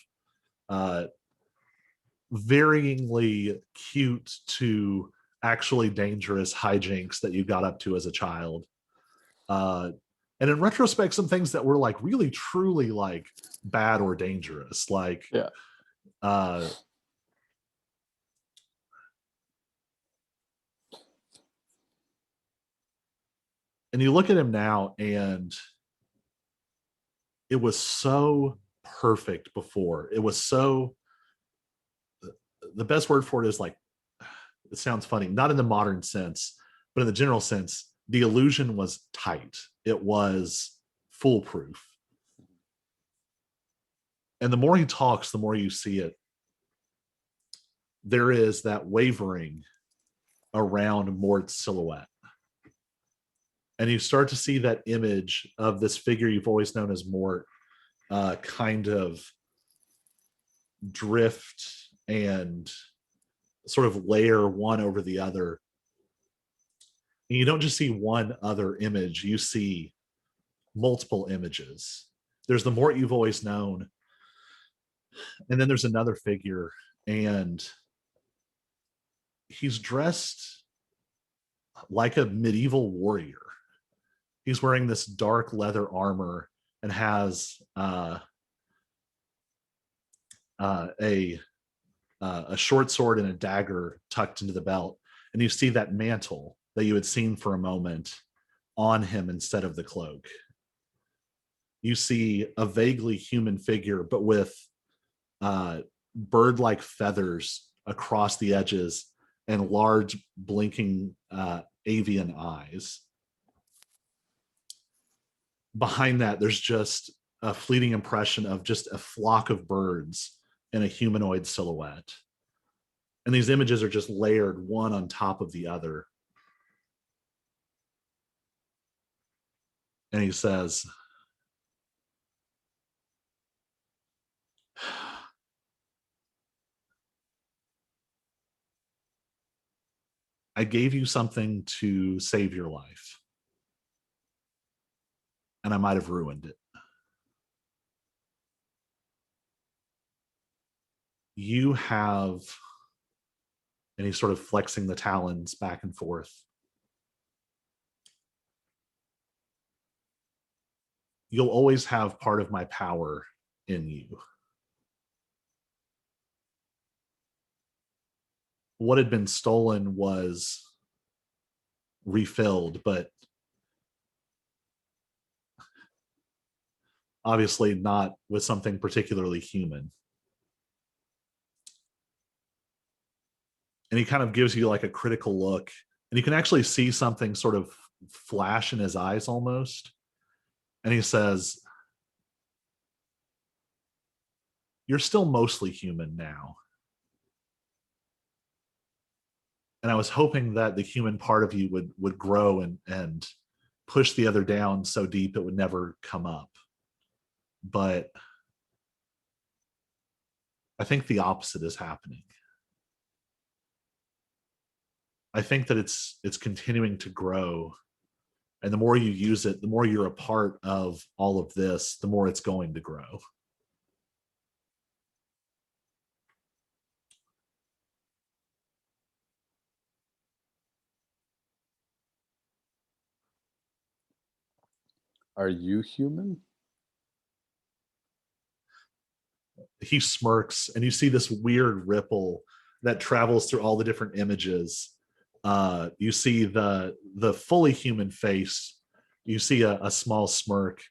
[SPEAKER 2] varyingly cute to actually dangerous hijinks that you got up to as a child. And in retrospect, some things that were like really, truly like bad or dangerous. Like,
[SPEAKER 3] Yeah.
[SPEAKER 2] And you look at him now, and it was so perfect before. It was so, the best word for it is like, it sounds funny, not in the modern sense, but in the general sense, the illusion was tight. It was foolproof. And the more he talks, the more you see it. There is that wavering around Mort's silhouette. And you start to see that image of this figure you've always known as Mort kind of drift and sort of layer one over the other. And you don't just see one other image, you see multiple images. There's the Mort you've always known, and then there's another figure, and he's dressed like a medieval warrior. He's wearing this dark leather armor and has a short sword and a dagger tucked into the belt. And you see that mantle that you had seen for a moment on him instead of the cloak. You see a vaguely human figure, but with bird-like feathers across the edges and large blinking avian eyes. Behind that, there's just a fleeting impression of just a flock of birds in a humanoid silhouette. And these images are just layered one on top of the other. And he says, I gave you something to save your life, and I might have ruined it. You have, and he's sort of flexing the talons back and forth. You'll always have part of my power in you. what had been stolen was refilled, but obviously not with something particularly human. And he kind of gives you like a critical look, and you can actually see something sort of flash in his eyes almost. And he says, "You're still mostly human now. And I was hoping that the human part of you would grow and push the other down so deep it would never come up. But I think the opposite is happening. I think that it's continuing to grow. And the more you use it, the more you're a part of all of this, the more it's going to grow."
[SPEAKER 3] Are you human?
[SPEAKER 2] He smirks, and you see this weird ripple that travels through all the different images. You see the fully human face. You see a small smirk.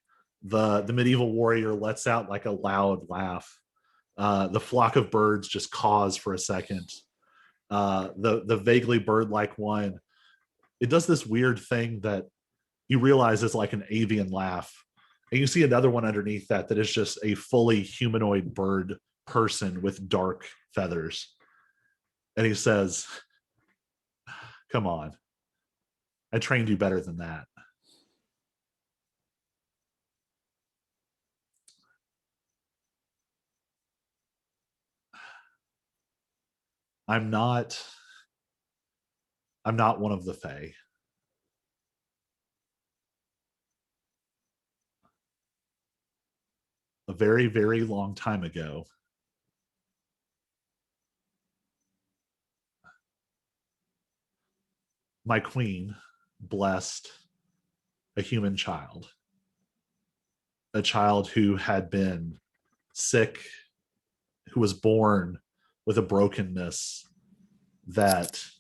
[SPEAKER 2] The medieval warrior lets out like a loud laugh. The flock of birds just caws for a second. The vaguely bird-like one, it does this weird thing that you realize is like an avian laugh. And you see another one underneath that is just a fully humanoid bird person with dark feathers. And he says, "Come on. I trained you better than that." I'm not one of the Fae. A very, very long time ago, my queen blessed a human child, a child who had been sick, who was born with a brokenness that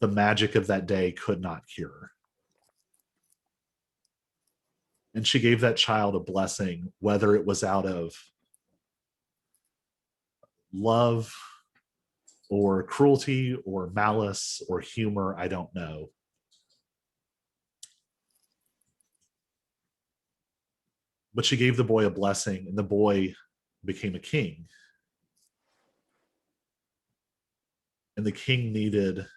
[SPEAKER 2] the magic of that day could not cure. And she gave that child a blessing, whether it was out of love or cruelty or malice or humor, I don't know. But she gave the boy a blessing, and the boy became a king. And the king needed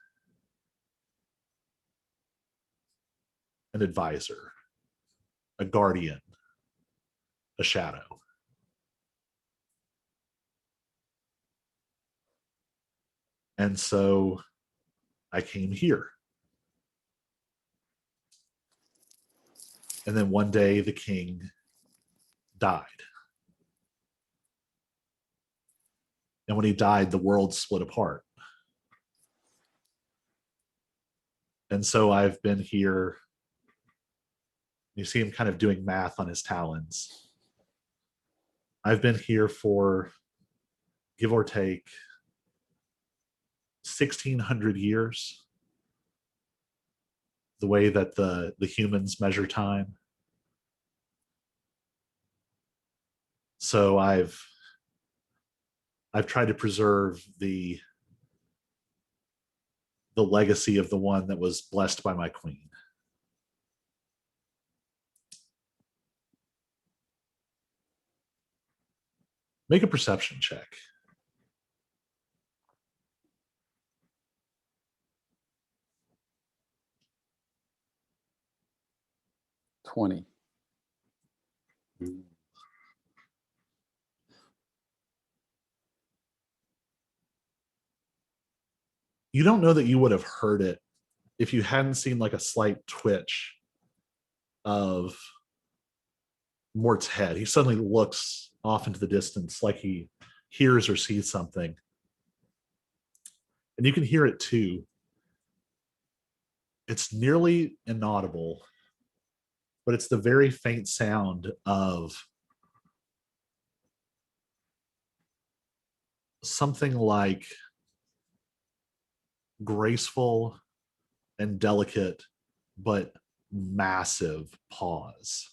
[SPEAKER 2] an advisor, a guardian, a shadow. And so I came here. And then one day the king died. And when he died, the world split apart. And so I've been here. You see him kind of doing math on his talons. I've been here for, give or take, 1,600 years, the way that the humans measure time. So I've tried to preserve the legacy of the one that was blessed by my queen. Make a perception check.
[SPEAKER 3] $20.
[SPEAKER 2] You don't know that you would have heard it if you hadn't seen like a slight twitch of Mort's head. He suddenly looks off into the distance like he hears or sees something. And you can hear it too. It's nearly inaudible, but it's the very faint sound of something like graceful and delicate, but massive paws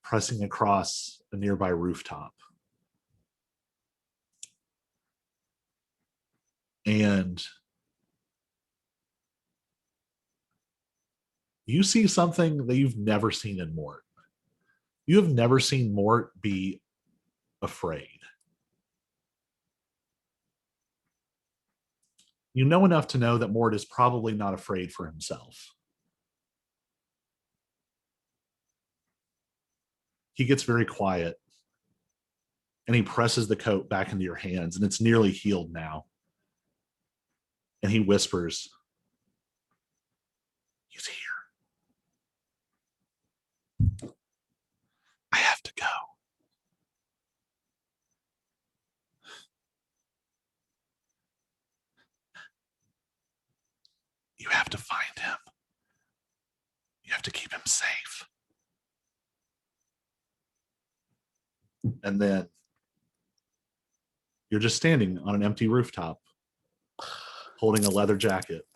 [SPEAKER 2] pressing across a nearby rooftop. And you see something that you've never seen in Mort. You have never seen Mort be afraid. You know enough to know that Mort is probably not afraid for himself. He gets very quiet and he presses the coat back into your hands, and it's nearly healed now. And he whispers, "He's here. I have to go." You have to find him. You have to keep him safe. And then you're just standing on an empty rooftop, holding a leather jacket.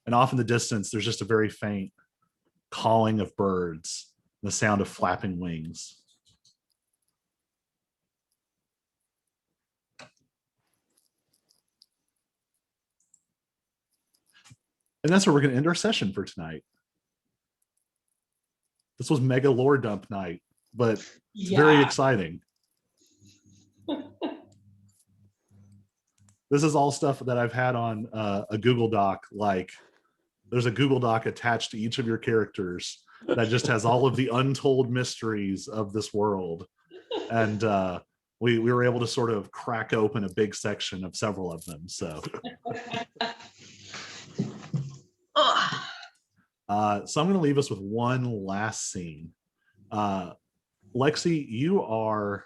[SPEAKER 2] And off in the distance, there's just a very faint calling of birds, and the sound of flapping wings. And that's where we're going to end our session for tonight. This was mega lore dump night, but it's very exciting. This is all stuff that I've had on a Google Doc. Like, there's a Google Doc attached to each of your characters that just has all of the untold mysteries of this world. And we were able to sort of crack open a big section of several of them. So, so I'm going to leave us with one last scene. Lexi, you are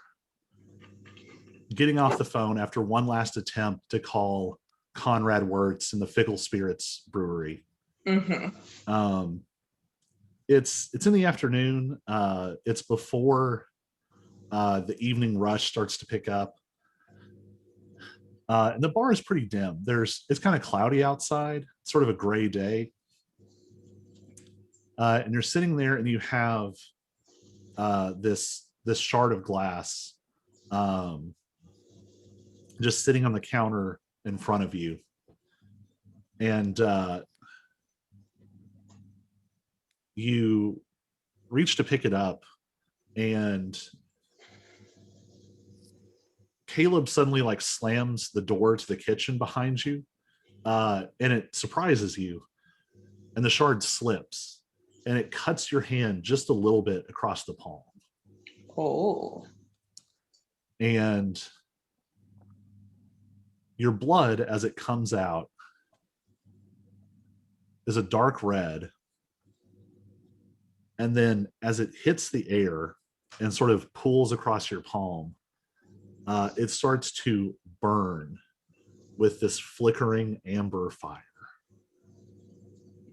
[SPEAKER 2] getting off the phone after one last attempt to call Conrad Wirtz in the Fickle Spirits Brewery. Mm-hmm. It's in the afternoon. It's before the evening rush starts to pick up. And the bar is pretty dim. It's kind of cloudy outside, sort of a gray day. And you're sitting there and you have this shard of glass just sitting on the counter in front of you. And you reach to pick it up, and Caleb suddenly like slams the door to the kitchen behind you, and it surprises you, and the shard slips and it cuts your hand just a little bit across the palm.
[SPEAKER 4] Oh.
[SPEAKER 2] And your blood, as it comes out, is a dark red. And then as it hits the air and sort of pulls across your palm, it starts to burn with this flickering amber fire.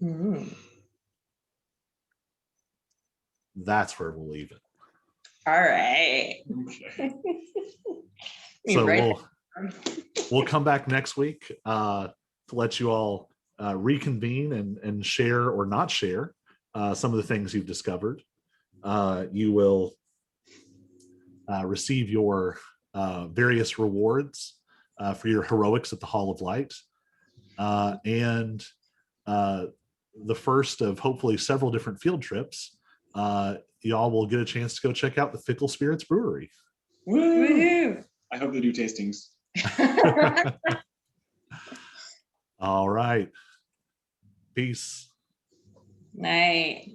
[SPEAKER 4] Mm.
[SPEAKER 2] That's where we'll leave it.
[SPEAKER 4] All right.
[SPEAKER 1] Okay.
[SPEAKER 2] So we'll come back next week to let you all reconvene and share or not share some of the things you've discovered. You will receive your various rewards for your heroics at the Hall of Light, and the first of hopefully several different field trips. Y'all will get a chance to go check out the Fickle Spirits Brewery.
[SPEAKER 4] Woo-hoo.
[SPEAKER 1] I hope they do tastings.
[SPEAKER 2] All right. Peace.
[SPEAKER 4] Night.